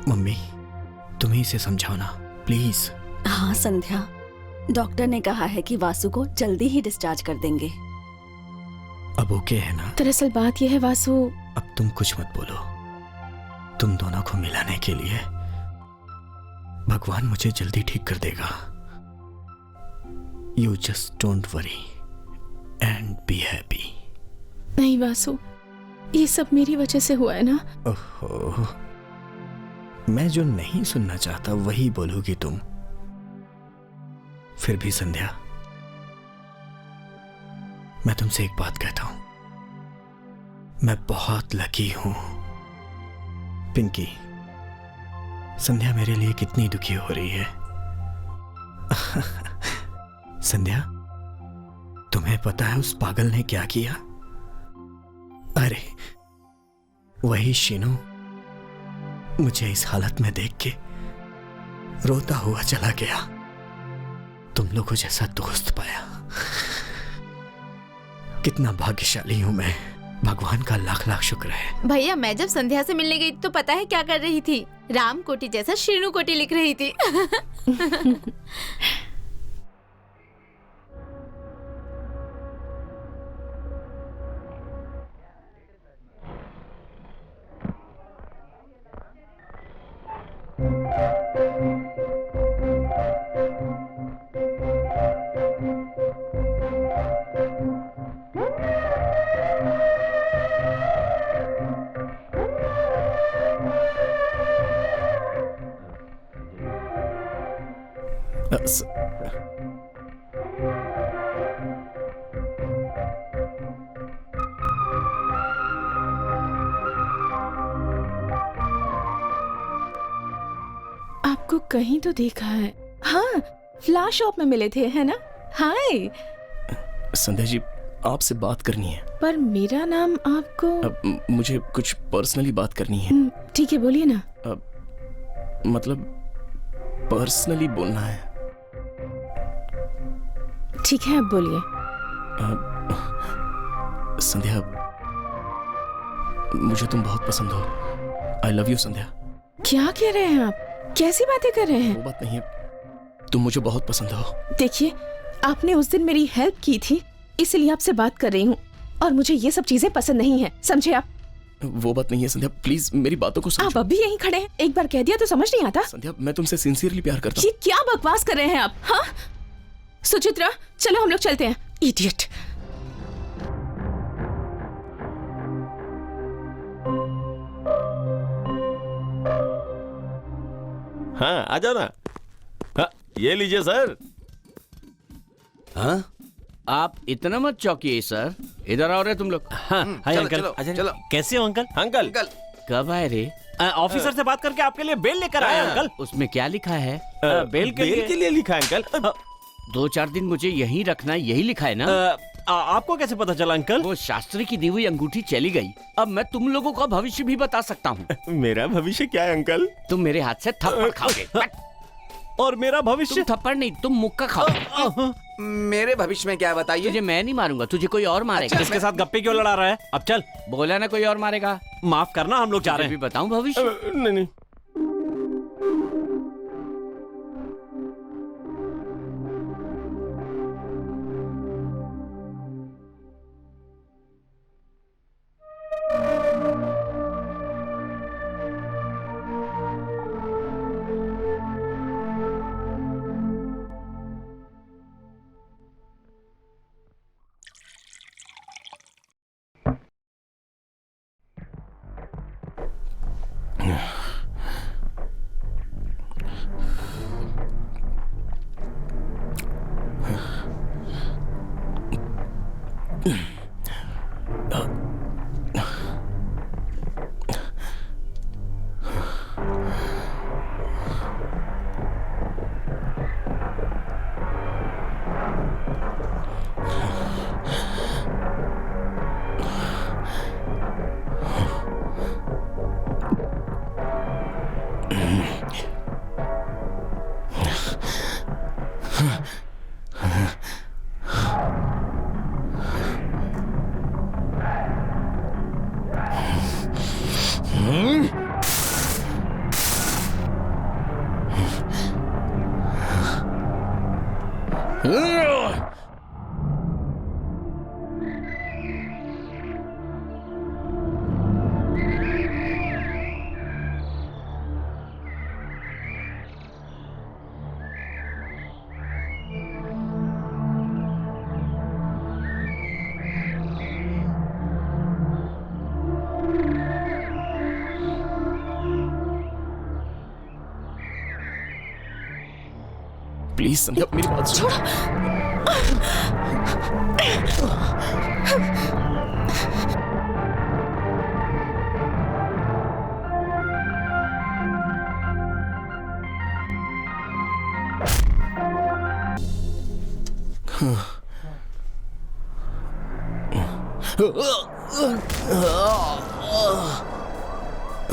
Mummy, तुम ही इसे समझाओ ना प्लीज। हाँ संध्या, डॉक्टर ने कहा है कि वासु को जल्दी ही डिस्चार्ज कर देंगे। अब ओके है ना? दरअसल बात यह है वासु। अब तुम कुछ मत बोलो। तुम दोनों को मिलाने के लिए भगवान मुझे जल्दी ठीक कर देगा। You just don't worry and be happy. नहीं वासु, ये सब मेरी वजह से हुआ है ना। ओहो, मैं जो नहीं सुनना चाहता वही बोलोगी तुम। फिर भी संध्या, मैं तुमसे एक बात कहता हूं, मैं बहुत लकी हूं। पिंकी, संध्या मेरे लिए कितनी दुखी हो रही है। संध्या, तुम्हें पता है उस पागल ने क्या किया? अरे वही शीनू मुझे इस हालत में देख के रोता हुआ चला गया। तुम लोगों जैसा दोस्त पाया। कितना भाग्यशाली हूं मैं। भगवान का लाख लाख शुक्र है। भैया, मैं जब संध्या से मिलने गई तो पता है क्या कर रही थी? राम कोटी जैसा शीनू कोटी लिख रही थी। आपको कहीं तो देखा है। हाँ, फ्लाश शॉप में मिले थे, है ना? हाय संध्या जी, आपसे बात करनी है। पर मेरा नाम आपको मुझे कुछ पर्सनली बात करनी है। ठीक है, बोलिए ना। मतलब पर्सनली बोलना है। ठीक है, अब बोलिए। संध्या, मुझे तुम बहुत पसंद हो। आई लव यू संध्या। क्या कह रहे हैं आप? कैसी बातें कर रहे हैं? वो बात नहीं है, तुम मुझे बहुत पसंद हो। देखिए, आपने उस दिन मेरी हेल्प की थी, इसलिए आपसे बात कर रही हूँ, और मुझे ये सब चीजें पसंद नहीं है, समझे आप? वो बात नहीं है संध्या, प्लीज मेरी बातों को समझो। आप अभी यहीं खड़े हैं, एक बार कह दिया तो समझ नहीं आता? संध्या, मैं तुमसे सिंसियरली प्यार करता हूँ। ये क्या बकवास कर रहे हैं आप? हाँ सुचित्रा, चलो हम लोग चलते हैं। इडियट। हाँ आ जाओ ना। हाँ, ये लीजिए सर। हाँ, आप इतना मत चौंकिए सर, इधर आओ रे तुम लोग। हाँ, हाय अंकल। चलो। कैसे हो अंकल? अंकल कब आए रे? ऑफिसर से बात करके आपके लिए बेल लेकर आए अंकल। उसमें क्या लिखा है? बेल के लिए लिखा है अंकल। 2-4 दिन मुझे यहीं रखना है, यही लिखा है ना? आपको कैसे पता चला अंकल? वो शास्त्री की दी हुई अंगूठी चली गई। अब मैं तुम लोगों का भविष्य भी बता सकता हूँ। मेरा भविष्य क्या है अंकल? तुम मेरे हाथ से थप्पड़ खाओगे। और मेरा भविष्य? तुम थप्पड़ नहीं, तुम मुक्का खाओगे। मेरे भविष्य में क्या है बताइए? तुझे मैं नहीं मारूंगा, तुझे कोई और मारेगा। इसके साथ गप्पे क्यों लड़ा रहा है? अब चल। बोला ना कोई और मारेगा। माफ करना, हम लोग जा रहे हैं। भी बताऊं भविष्य? नहीं। प्लीज संध्या, मेरी बात सुनो।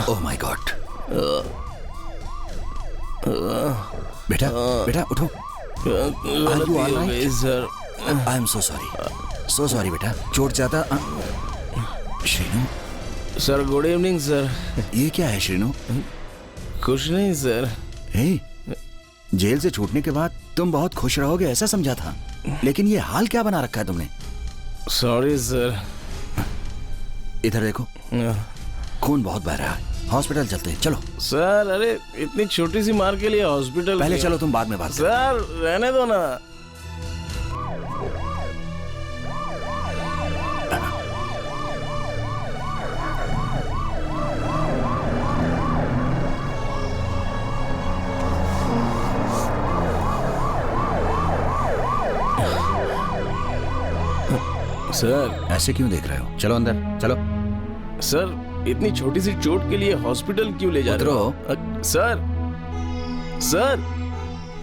Oh my god. बेटा बेटा उठो। Sir, I am so sorry बेटा, चोट ज्यादा। Sreenu sir, good evening sir. ये क्या है श्रीनू? कुछ नहीं सर। हे, जेल से छूटने के बाद तुम बहुत खुश रहोगे ऐसा समझा था, लेकिन ये हाल क्या बना रखा है तुमने? Sorry sir. इधर देखो, खून बहुत बह रहा है, हॉस्पिटल चलते हैं, चलो। सर, अरे इतनी छोटी सी मार के लिए हॉस्पिटल? पहले चलो, तुम बाद में बात करो। सर, रहने दो ना। सर, ऐसे क्यों देख रहे हो? चलो अंदर, चलो। सर, इतनी छोटी सी चोट के लिए हॉस्पिटल क्यों ले जा रहे हो? सर, सर,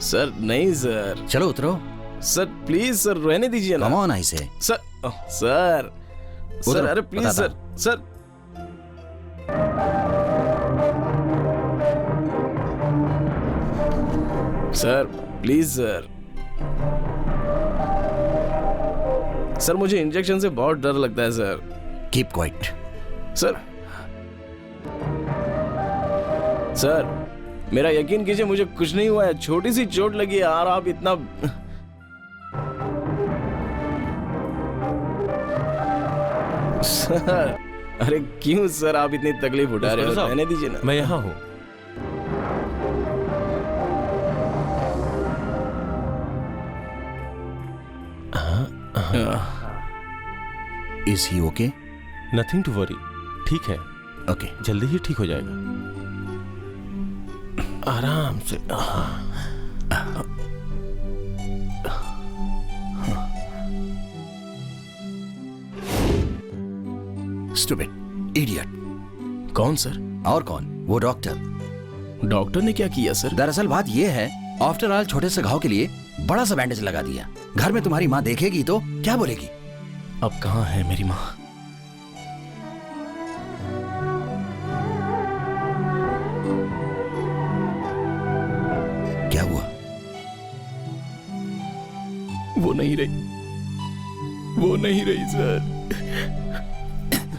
सर, नहीं सर। चलो उतरो। सर प्लीज सर, रहने दीजिए ना। कम ऑन आई से। सर, सर, सर, अरे please sir, sir. Sir please sir. Sir मुझे इंजेक्शन से बहुत डर लगता है सर। Keep quiet. सर मेरा यकीन कीजिए, मुझे कुछ नहीं हुआ है, छोटी सी चोट लगी है और आप इतना। सर अरे क्यों सर आप इतनी तकलीफ उठा रहे हो, रहने दीजिए ना। मैं यहाँ हूँ। Is he okay? Nothing to worry, ठीक है। ओके जल्दी ही ठीक हो जाएगा, आराम से। Stupid, idiot। कौन सर? और कौन? वो डॉक्टर। डॉक्टर ने क्या किया सर? दरअसल बात ये है, आफ्टर ऑल छोटे से घाव के लिए बड़ा सा बैंडेज लगा दिया। घर में तुम्हारी माँ देखेगी तो क्या बोलेगी? अब कहाँ है मेरी माँ? क्या हुआ? वो नहीं रही, वो नहीं रही सर।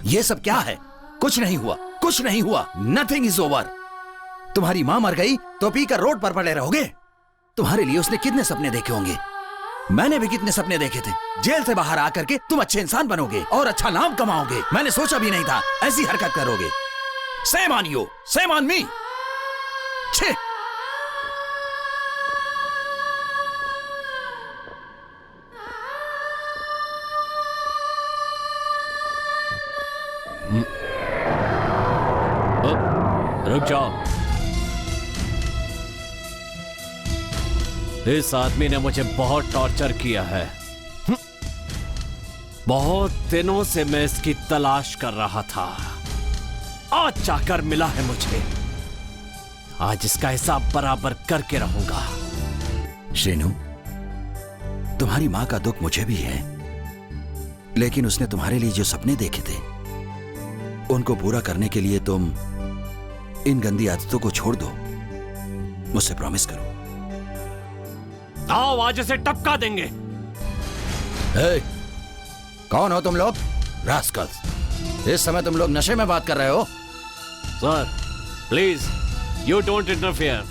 ये सब क्या है? कुछ नहीं हुआ, कुछ नहीं हुआ। Nothing is over. तुम्हारी माँ मर गई तो पीकर रोड पर पड़े रहोगे? तुम्हारे लिए उसने कितने सपने देखे होंगे, मैंने भी कितने सपने देखे थे। जेल से बाहर आकर के तुम अच्छे इंसान बनोगे और अच्छा नाम कमाओगे। मैंने सोचा भी नहीं था ऐसी हरकत करोगे। Same on you, same on me. छे। रुक जाओ। इस आदमी ने मुझे बहुत टॉर्चर किया है। बहुत दिनों से मैं इसकी तलाश कर रहा था, आज जाकर मिला है मुझे। आज इसका हिसाब बराबर करके रहूंगा। श्रीनु, तुम्हारी मां का दुख मुझे भी है, लेकिन उसने तुम्हारे लिए जो सपने देखे थे उनको पूरा करने के लिए तुम इन गंदी आदतों को छोड़ दो। मुझसे प्रॉमिस करो। आओ आज इसे टपका देंगे। hey, कौन हो तुम लोग? रास्कल्स, इस समय तुम लोग नशे में बात कर रहे हो? Sir please you don't interfere.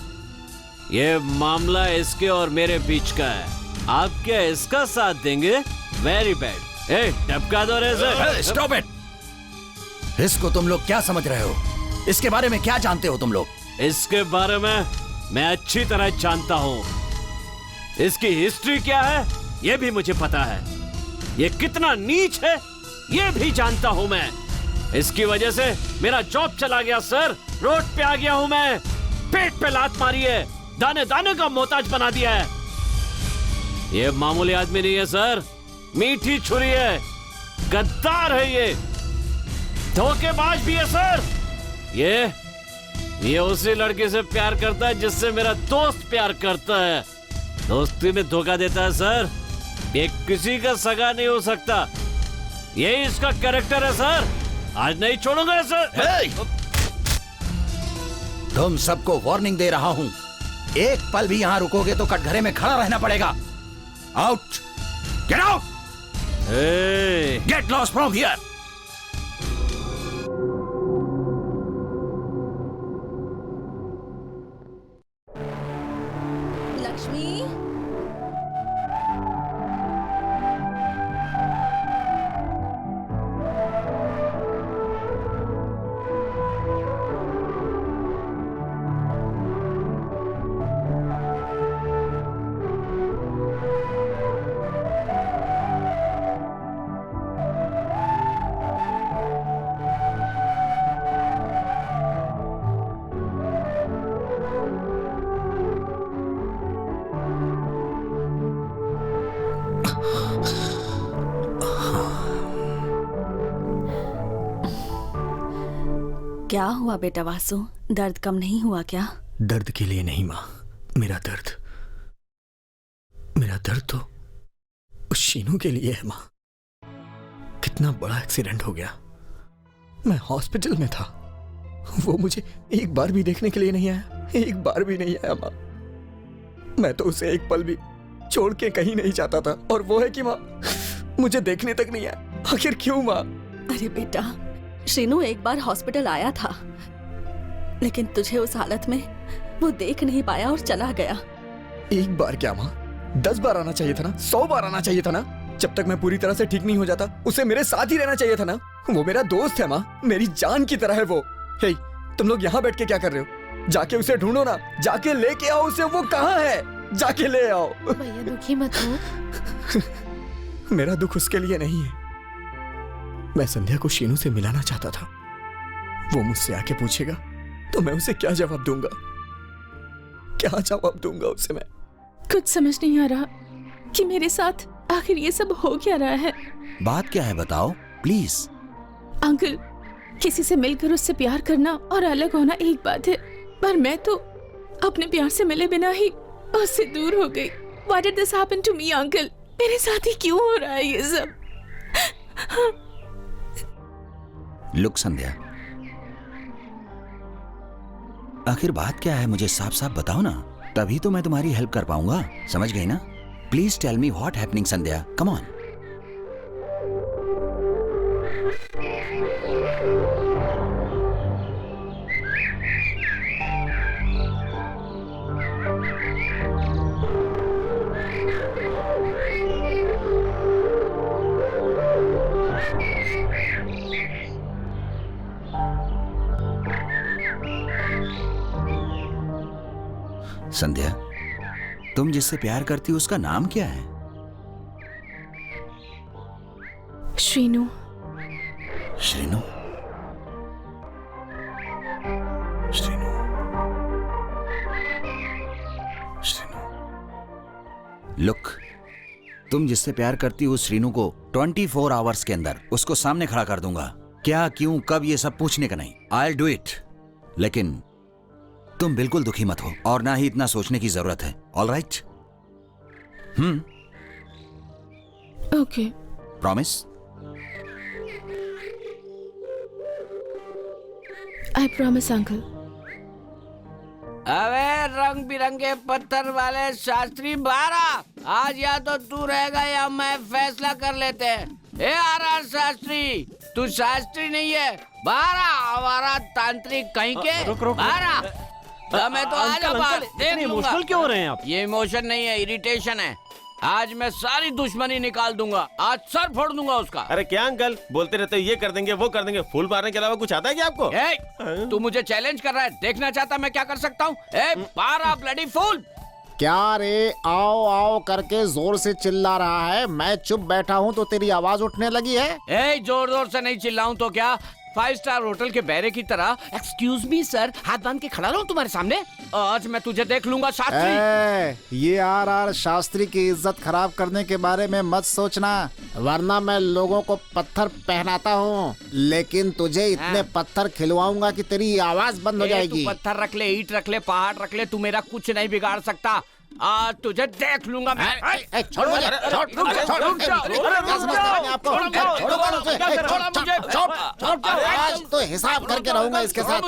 ये मामला इसके और मेरे बीच का है। आप क्या इसका साथ देंगे? Very bad. ए टपका दो रे सर। Stop it. इसको तुम लोग क्या समझ रहे हो? इसके बारे में क्या जानते हो तुम लोग? इसके बारे में मैं अच्छी तरह जानता हूं। इसकी हिस्ट्री क्या है यह भी मुझे पता है। ये कितना नीच है यह भी जानता हूं मैं। इसकी वजह से मेरा जॉब चला गया सर। रोड पे आ गया हूं मैं। पेट पे लात मारी है, दाने दाने का मोहताज बना दिया है। ये मामूली आदमी नहीं है सर, मीठी छुरी है, गद्दार है, ये धोखेबाज भी है सर। ये उसी लड़की से प्यार करता है जिससे मेरा दोस्त प्यार करता है। दोस्ती में धोखा देता है सर। ये किसी का सगा नहीं हो सकता। यही इसका कैरेक्टर है सर। आज नहीं छोड़ूंगा सर। तुम सबको वार्निंग दे रहा हूं, एक पल भी यहां रुकोगे तो कटघरे में खड़ा रहना पड़ेगा। Out, get out, get lost from here. Lakshmi, क्या हुआ बेटा वासु? दर्द कम नहीं हुआ क्या? दर्द के लिए नहीं माँ, मेरा दर्द तो उस शीनू के लिए है माँ। कितना बड़ा एक्सीडेंट हो गया। मैं हॉस्पिटल में था, वो मुझे एक बार भी देखने के लिए नहीं आया, एक बार भी नहीं आया माँ। मैं तो उसे एक पल भी छोड़ के कहीं नहीं जाता था। और वो है कि माँ, मुझे देखने तक नहीं आया। आखिर क्यों माँ? अरे बेटा, श्रीनू एक बार हॉस्पिटल आया था, लेकिन तुझे उस हालत में वो देख नहीं पाया और चला गया। एक बार क्या माँ, 10 बार आना चाहिए था ना, 100 बार आना चाहिए था ना। जब तक मैं पूरी तरह से ठीक नहीं हो जाता उसे मेरे साथ ही रहना चाहिए था ना। वो मेरा दोस्त है माँ, मेरी जान की तरह है वो। हे, तुम लोग यहाँ बैठ के क्या कर रहे हो? जाके उसे ढूंढो ना, जाके लेके आओ उसे। वो कहाँ है? जाके ले आओ। भैया दुखी मत हो। मेरा दुख उसके लिए नहीं है। मैं संध्या को शीनू से मिलाना चाहता था। वो मुझसे आके पूछेगा तो मैं उसे क्या जवाब दूंगा? क्या जवाब दूंगा उसे मैं? कुछ समझ नहीं आ रहा कि मेरे साथ आखिर ये सब हो क्या रहा है। बात क्या है बताओ प्लीज। अंकल, किसी से मिलकर उससे प्यार करना और अलग होना एक बात है, पर मैं तो अपने प्यार से मिले बिना ही उससे दूर हो गई। Why did this happen to me, uncle? मेरे साथ ही क्यों हो रहा है ये सब? लुक संध्या, आखिर बात क्या है मुझे साफ साफ बताओ ना, तभी तो मैं तुम्हारी हेल्प कर पाऊंगा। समझ गई ना? Please tell me what happening Sandhya, come on. Sandhya, तुम जिससे प्यार करती हो उसका नाम क्या है? श्रीनू। श्रीनू? श्रीनू? श्रीनू? लुक, तुम जिससे प्यार करती हो श्रीनू को 24 आवर्स के अंदर उसको सामने खड़ा कर दूंगा। क्या, क्यों, कब, ये सब पूछने का नहीं। I'll do it। लेकिन तुम बिल्कुल दुखी मत हो और ना ही इतना सोचने की जरूरत है। All right? Okay. Promise? I promise uncle. अबे रंग बिरंगे पत्थर वाले शास्त्री बारा, आज या तो तू रहेगा या मैं फैसला कर लेते हैं। ए आर शास्त्री, तू शास्त्री नहीं है, बारा हमारा तांत्रिक कहीं के। बारा मैं तो आज देख लूंगा। इमोशनल क्यों हो रहे हैं आप? ये इमोशन नहीं है, इरिटेशन है। आज मैं सारी दुश्मनी निकाल दूंगा, आज सर फोड़ दूंगा उसका। अरे क्या अंकल बोलते रहते हो, ये कर देंगे वो कर देंगे, फूल मारने के अलावा कुछ आता है क्या आपको? तू मुझे चैलेंज कर रहा है, देखना चाहता मैं क्या कर सकता हूँ? बारा ब्लडी फूल। क्या रे, आओ आओ करके जोर से चिल्ला रहा है। मैं चुप बैठा हूँ तो तेरी आवाज उठने लगी है। जोर जोर से नहीं चिल्लाऊं तो क्या, 5 स्टार होटल के बैरे की तरह एक्सक्यूज मी सर हाथ बांध के खड़ा रहूं तुम्हारे सामने? आज मैं तुझे देख लूंगा शास्त्री। ये आर शास्त्री की इज्जत खराब करने के बारे में मत सोचना, वरना मैं लोगों को पत्थर पहनाता हूँ, लेकिन तुझे इतने पत्थर खिलवाऊंगा कि तेरी आवाज बंद हो जाएगी। तू पत्थर रख ले, ईंट रख ले, पहाड़ रख ले, तू मेरा कुछ नहीं बिगाड़ सकता। आज तुझे देख लूंगा मैं। छोड़ मुझे, आज तो हिसाब करके रहूंगा इसके साथ।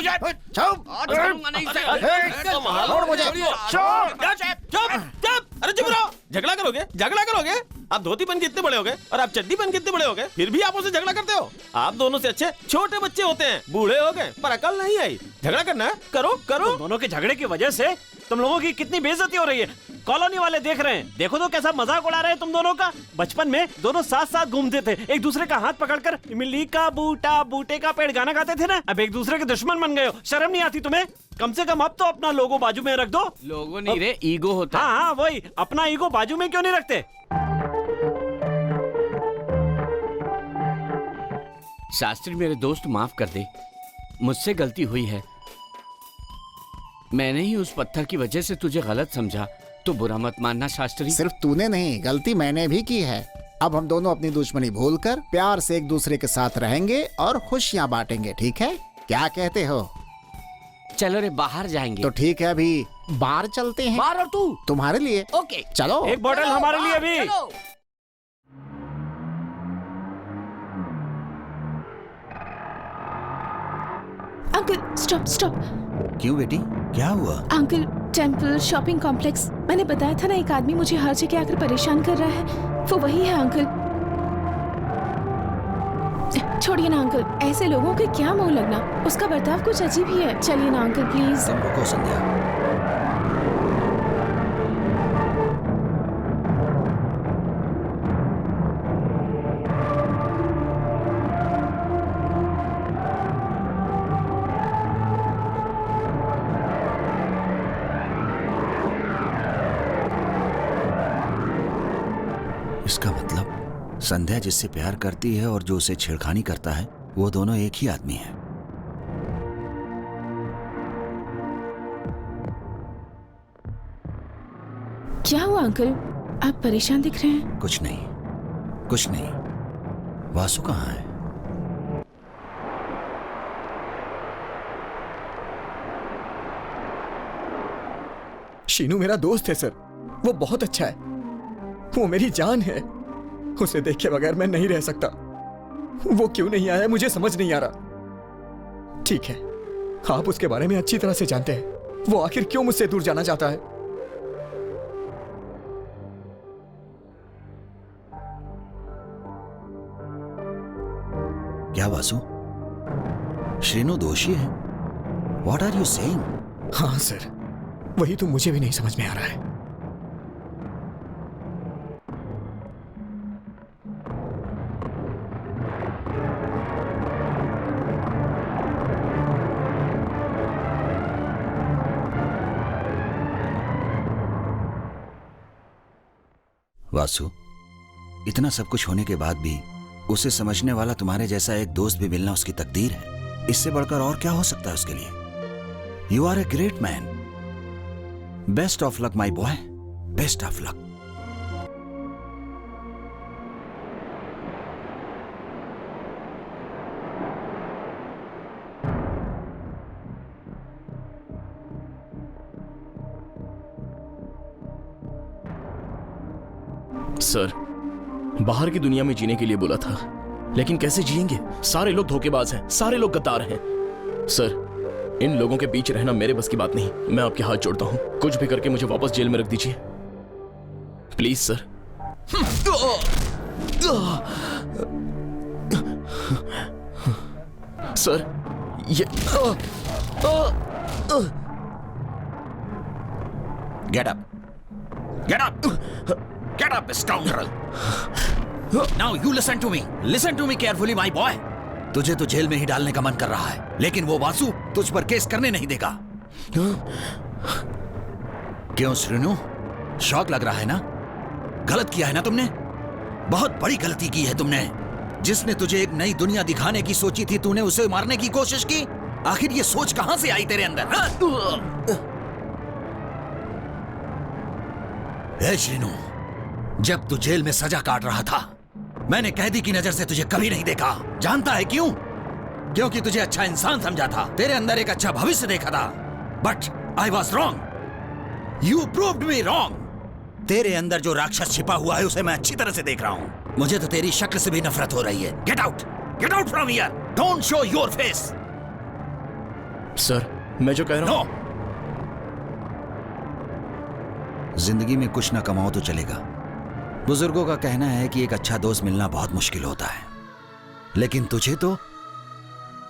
अरे चुप रहो, झगड़ा करोगे, झगड़ा करोगे? आप धोती पहन के इतने बड़े हो गए और आप चड्डी पहन के इतने बड़े हो गए, फिर भी आपस में झगड़ा करते हो। आप दोनों से अच्छे छोटे बच्चे होते हैं, बूढ़े हो गए पर अकल नहीं आई। झगड़ा करना है, करो करो। तुम दोनों के झगड़े की वजह से तुम लोगों की कितनी बेइज्जती हो रही है। कॉलोनी वाले देख रहे हैं, देखो तो कैसा मजाक उड़ा रहे हैं तुम दोनों का। बचपन में दोनों साथ साथ घूमते थे, एक दूसरे का हाथ पकड़कर इमली का बूटा बूटे का पेड़ गाना गाते थे ना। अब एक दूसरे के दुश्मन बन गए हो, शर्म नहीं आती तुम्हें? कम से कम अब तो अपना लोगो बाजू में रख दो। लोगो नहीं रे, ईगो होता है। हाँ वही, अपना ईगो बाजू में क्यों नहीं रखते? शास्त्री मेरे दोस्त, माफ कर दे, मुझसे गलती हुई है। मैंने ही उस पत्थर की वजह से तुझे गलत समझा, तो बुरा मत मानना शास्त्री। सिर्फ तूने नहीं, गलती मैंने भी की है। अब हम दोनों अपनी दुश्मनी भूलकर प्यार से एक दूसरे के साथ रहेंगे और खुशियाँ बांटेंगे, ठीक है? क्या कहते हो? चलो रे, बाहर जाएंगे। तो ठीक है, अभी बाहर चलते हैं। बाहर और तू? तुम्हारे लिए। ओके चलो। एक बोतल हमारे लिए भी। Uncle stop stop. क्यों बेटी, क्या हुआ? अंकल, टेम्पल शॉपिंग कॉम्प्लेक्स, मैंने बताया था ना एक आदमी मुझे हर जगह आकर परेशान कर रहा है, वो वही है अंकल। छोड़िए ना अंकल, ऐसे लोगों के क्या मुंह लगना, उसका बर्ताव कुछ अजीब ही है। चलिए ना अंकल प्लीज। तुम रुको संध्या। इसका मतलब संध्या जिससे प्यार करती है और जो उसे छेड़खानी करता है, वो दोनों एक ही आदमी हैं। क्या हुआ अंकल, आप परेशान दिख रहे हैं? कुछ नहीं, कुछ नहीं। वासु कहाँ है? शीनू मेरा दोस्त है सर, वो बहुत अच्छा है, वो मेरी जान है। उसे देखे बगैर मैं नहीं रह सकता। वो क्यों नहीं आया मुझे समझ नहीं आ रहा। ठीक है, आप उसके बारे में अच्छी तरह से जानते हैं, वो आखिर क्यों मुझसे दूर जाना चाहता है। क्या वासु, श्रीनु दोषी है? What are you saying? हाँ सर, वही तो मुझे भी नहीं समझ में आ रहा है। वासु, इतना सब कुछ होने के बाद भी उसे समझने वाला तुम्हारे जैसा एक दोस्त भी मिलना उसकी तकदीर है। इससे बढ़कर और क्या हो सकता है उसके लिए। You are a great man. Best of luck my boy, best of luck. Sir, बाहर की दुनिया में जीने के लिए बोला था, लेकिन कैसे जिएंगे? सारे लोग धोखेबाज हैं, सारे लोग गद्दार हैं। सर, इन लोगों के बीच रहना मेरे बस की बात नहीं। मैं आपके हाथ जोड़ता हूं, कुछ भी करके मुझे वापस जेल में रख दीजिए प्लीज सर। सर, ये get up, get up, get up scoundrel. Now you listen to me carefully my boy. तुझे तो जेल में ही डालने का मन कर रहा है, लेकिन वो वासु तुझ पर केस करने नहीं देगा। क्यों श्रीनु, शौक लग रहा है ना? गलत किया है ना तुमने, बहुत बड़ी गलती की है तुमने। जिसने तुझे एक नई दुनिया दिखाने की सोची थी, तूने उसे मारने की कोशिश की। आखिर ये सोच कहां से आई तेरे अंदर? हे श्रीनु, जब तू जेल में सजा काट रहा था, मैंने कैदी की नजर से तुझे कभी नहीं देखा। जानता है क्यों? क्योंकि तुझे अच्छा इंसान समझा था, तेरे अंदर एक अच्छा भविष्य देखा था। But I was wrong, you proved me wrong. तेरे अंदर जो राक्षस छिपा हुआ है उसे मैं अच्छी तरह से देख रहा हूं। मुझे तो तेरी शक्ल से भी नफरत हो रही है। Get out from here, don't show your face. Sir, मैं जो कह रहा हूं। जिंदगी में कुछ ना कमाओ तो चलेगा। बुजुर्गों का कहना है कि एक अच्छा दोस्त मिलना बहुत मुश्किल होता है, लेकिन तुझे तो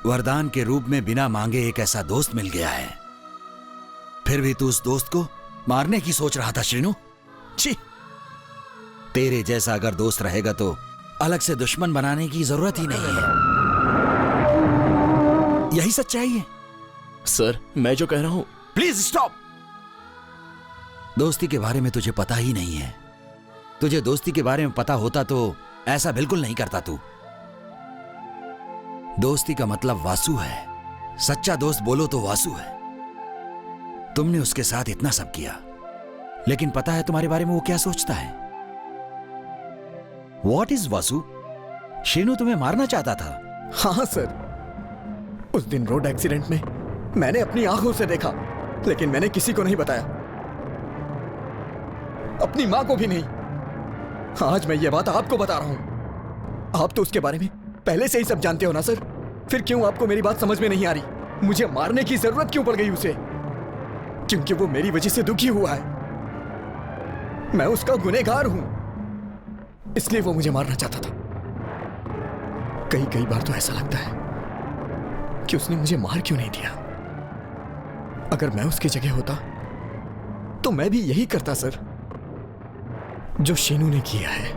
वरदान के रूप में बिना मांगे एक ऐसा दोस्त मिल गया है। फिर भी तू उस दोस्त को मारने की सोच रहा था श्रीनु। छी, तेरे जैसा अगर दोस्त रहेगा तो अलग से दुश्मन बनाने की जरूरत ही नहीं है। यही सच्चाई है। सर, मैं जो कह रहा हूं। Please stop. दोस्ती के बारे में तुझे पता ही नहीं है। तुझे दोस्ती के बारे में पता होता तो ऐसा बिल्कुल नहीं करता तू। दोस्ती का मतलब वासु है। सच्चा दोस्त बोलो तो वासु है। तुमने उसके साथ इतना सब किया, लेकिन पता है तुम्हारे बारे में वो क्या सोचता है? What is Vasu? शीनू तुम्हें मारना चाहता था। हाँ सर, उस दिन रोड एक्सीडेंट में मैंने अपनी आंखों से देखा, लेकिन मैंने किसी को नहीं बताया, अपनी मां को भी नहीं। आज मैं ये बात आपको बता रहा हूं। आप तो उसके बारे में पहले से ही सब जानते हो ना सर, फिर क्यों आपको मेरी बात समझ में नहीं आ रही? मुझे मारने की जरूरत क्यों पड़ गई उसे? क्योंकि वो मेरी वजह से दुखी हुआ है। मैं उसका गुनहगार हूं, इसलिए वो मुझे मारना चाहता था। कई कई बार तो ऐसा लगता है कि उसने मुझे मार क्यों नहीं दिया। अगर मैं उसकी जगह होता तो मैं भी यही करता सर जो शीनू ने किया है।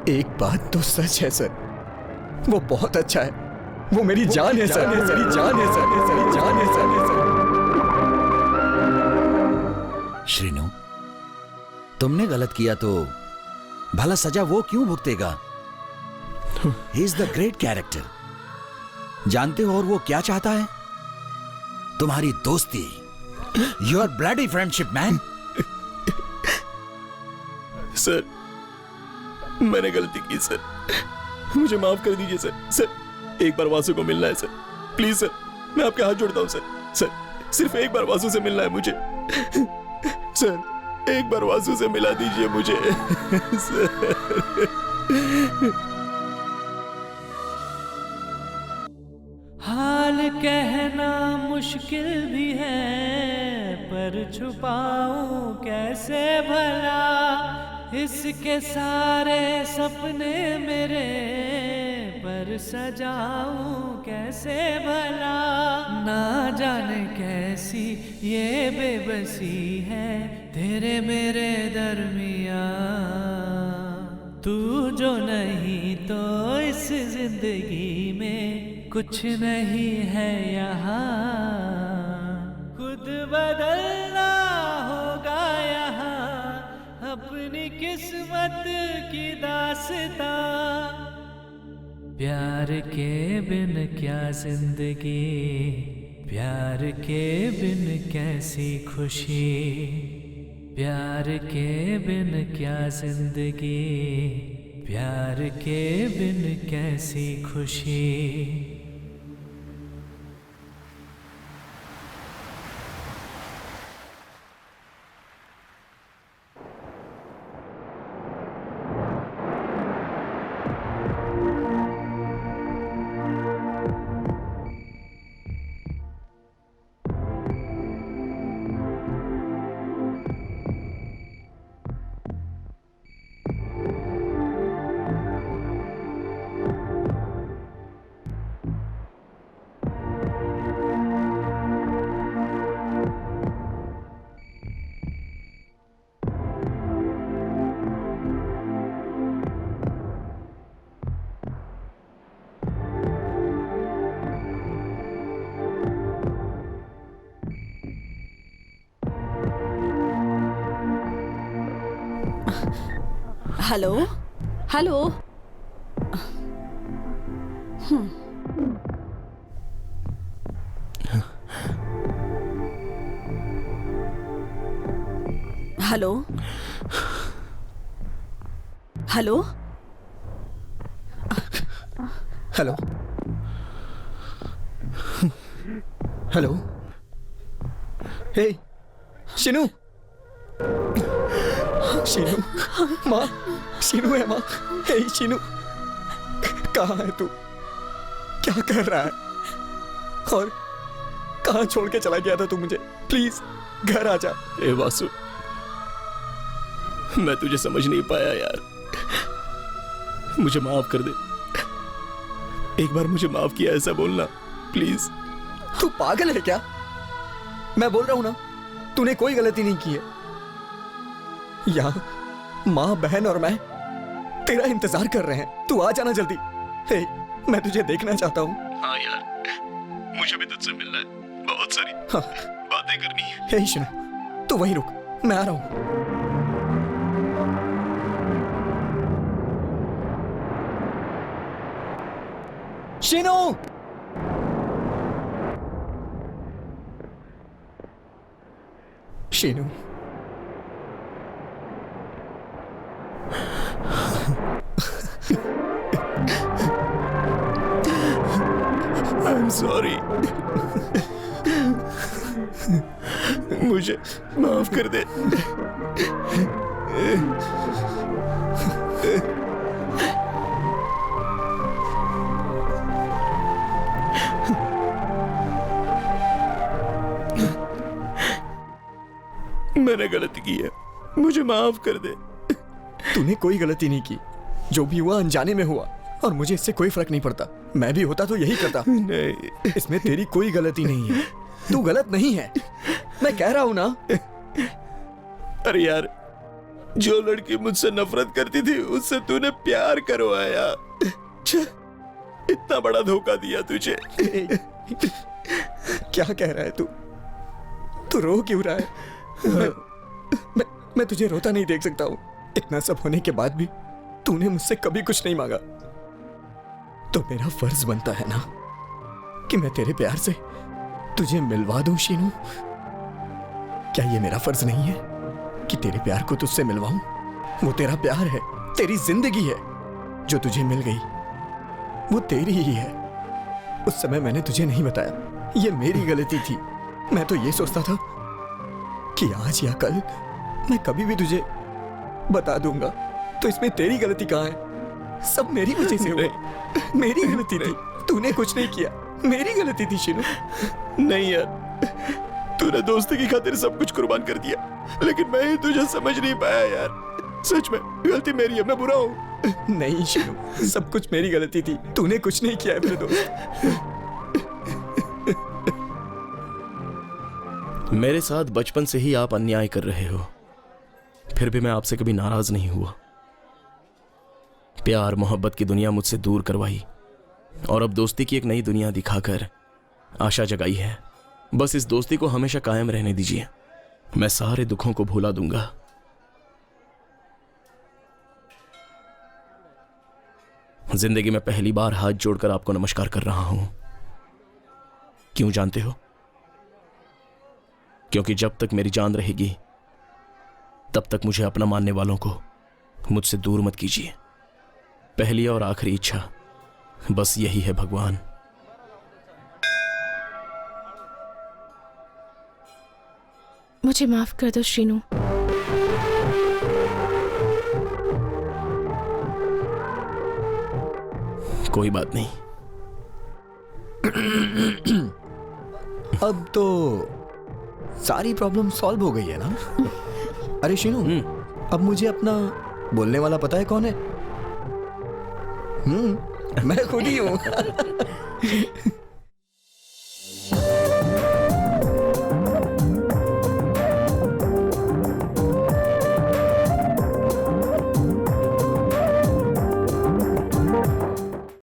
एक बात तो सच है सर, वो बहुत अच्छा है, वो मेरी जान है सर, मेरी जान है सर, मेरी जान है सर। श्रीनु, तुमने गलत किया तो भला सजा वो क्यों भुगतेगा? He is the great character. जानते हो और वो क्या चाहता है? तुम्हारी दोस्ती, your bloody friendship man. Sir, मैंने गलती की सर, मुझे माफ कर दीजिए सर। सर, एक बार वासु को मिलना है सर, प्लीज सर, मैं आपके हाथ जोड़ता हूँ सर। सर, सिर्फ एक बार वासु से मिलना है मुझे सर, एक बार वासु से मिला दीजिए मुझे सर। हाल कहना मुश्किल भी है, पर छुपाऊं कैसे भला इसके सारे सपने मेरे, पर सजाऊं कैसे भला। ना जाने कैसी ये बेबसी है तेरे मेरे दरमियाँ। तू जो नहीं तो इस जिंदगी में कुछ नहीं है यहाँ। खुद बदलना होगा यहाँ अपनी किस्मत की दास्तां। प्यार के बिन क्या जिंदगी, प्यार के बिन कैसी खुशी। प्यार के बिन क्या जिंदगी, प्यार के बिन कैसी खुशी। Hello hello. Hello hello hello hello. Hey Sheenu, Sheenu माँ, शीनू है माँ। हे शीनू, कहाँ है तू? क्या कर रहा है? और कहाँ छोड़ के चला गया था तू मुझे? प्लीज घर आ जा। ए वासु, मैं तुझे समझ नहीं पाया यार, मुझे माफ कर दे। एक बार मुझे माफ किया ऐसा बोलना प्लीज। तू पागल है क्या? मैं बोल रहा हूं ना, तूने कोई गलती नहीं की है। यहाँ माँ, बहन और मैं तेरा इंतजार कर रहे हैं, तू आ जाना जल्दी। हे, मैं तुझे देखना चाहता हूँ। हाँ यार, मुझे भी तुझसे मिलना है, बहुत सारी बातें करनी है। हे शीनू, तू वहीं रुक, मैं आ रहा हूँ। Sheenu, Sheenu, I'm sorry। मुझे माफ कर दे। मैंने गलती की है, मुझे माफ कर दे। तूने कोई गलती नहीं की, जो भी हुआ अनजाने में हुआ। और मुझे इससे कोई फर्क नहीं पड़ता। मैं भी होता तो यही करता। नहीं, इसमें तेरी कोई गलती नहीं है। तू गलत नहीं है, मैं कह रहा हूं ना। अरे यार, जो लड़की मुझसे नफरत करती थी उससे तूने प्यार करवाया। इतना बड़ा धोखा दिया तुझे। क्या कह रहा है तू? तू रो क्यों रहा है? मैं तुझे रोता नहीं देख सकता हूं। इतना सब होने के बाद भी तूने मुझसे कभी कुछ नहीं मांगा, तो मेरा फर्ज बनता है ना कि मैं तेरे प्यार से तुझे मिलवा दूं। शीनू, क्या ये मेरा फर्ज नहीं है कि तेरे प्यार को तुझसे मिलवाऊं? वो तेरा प्यार है, तेरी जिंदगी है। जो तुझे मिल गई वो तेरी ही है। उस समय मैंने तुझे नहीं बताया, ये मेरी गलती थी। मैं तो ये सोचता था कि आज या कल मैं कभी भी तुझे बता दूंगा, तो इसमें तेरी गलती कहाँ है? सब मेरी वजह से हुआ। मेरी गलती थी, तूने कुछ नहीं किया। मेरी गलती थी शीनू। नहीं यार, तूने दोस्ती की खातिर सब कुछ कुर्बान कर दिया, लेकिन मैं ही तुझे समझ नहीं पाया यार। सच में गलती मेरी है, मैं बुरा हूँ। नहीं शीनू, सब कुछ मेरी गलती थी। तूने कुछ नहीं किया है मेरे दोस्त। मेरे साथ बचपन से ही आप अन्याय कर रहे हो, फिर भी मैं आपसे कभी नाराज नहीं हुआ। प्यार मोहब्बत की दुनिया मुझसे दूर करवाई और अब दोस्ती की एक नई दुनिया दिखाकर आशा जगाई है। बस इस दोस्ती को हमेशा कायम रहने दीजिए। मैं सारे दुखों को भुला दूंगा। जिंदगी में पहली बार हाथ जोड़कर आपको नमस्कार कर रहा हूं। क्यों जानते हो? क्योंकि जब तक मेरी जान रहेगी तब तक मुझे अपना मानने वालों को मुझसे दूर मत कीजिए। पहली और आखिरी इच्छा बस यही है भगवान। मुझे माफ कर दो शीनू। कोई बात नहीं। अब तो सारी प्रॉब्लम सॉल्व हो गई है ना? अरे शीनू, अब मुझे अपना बोलने वाला पता है कौन है? मैं खुद ही हूं।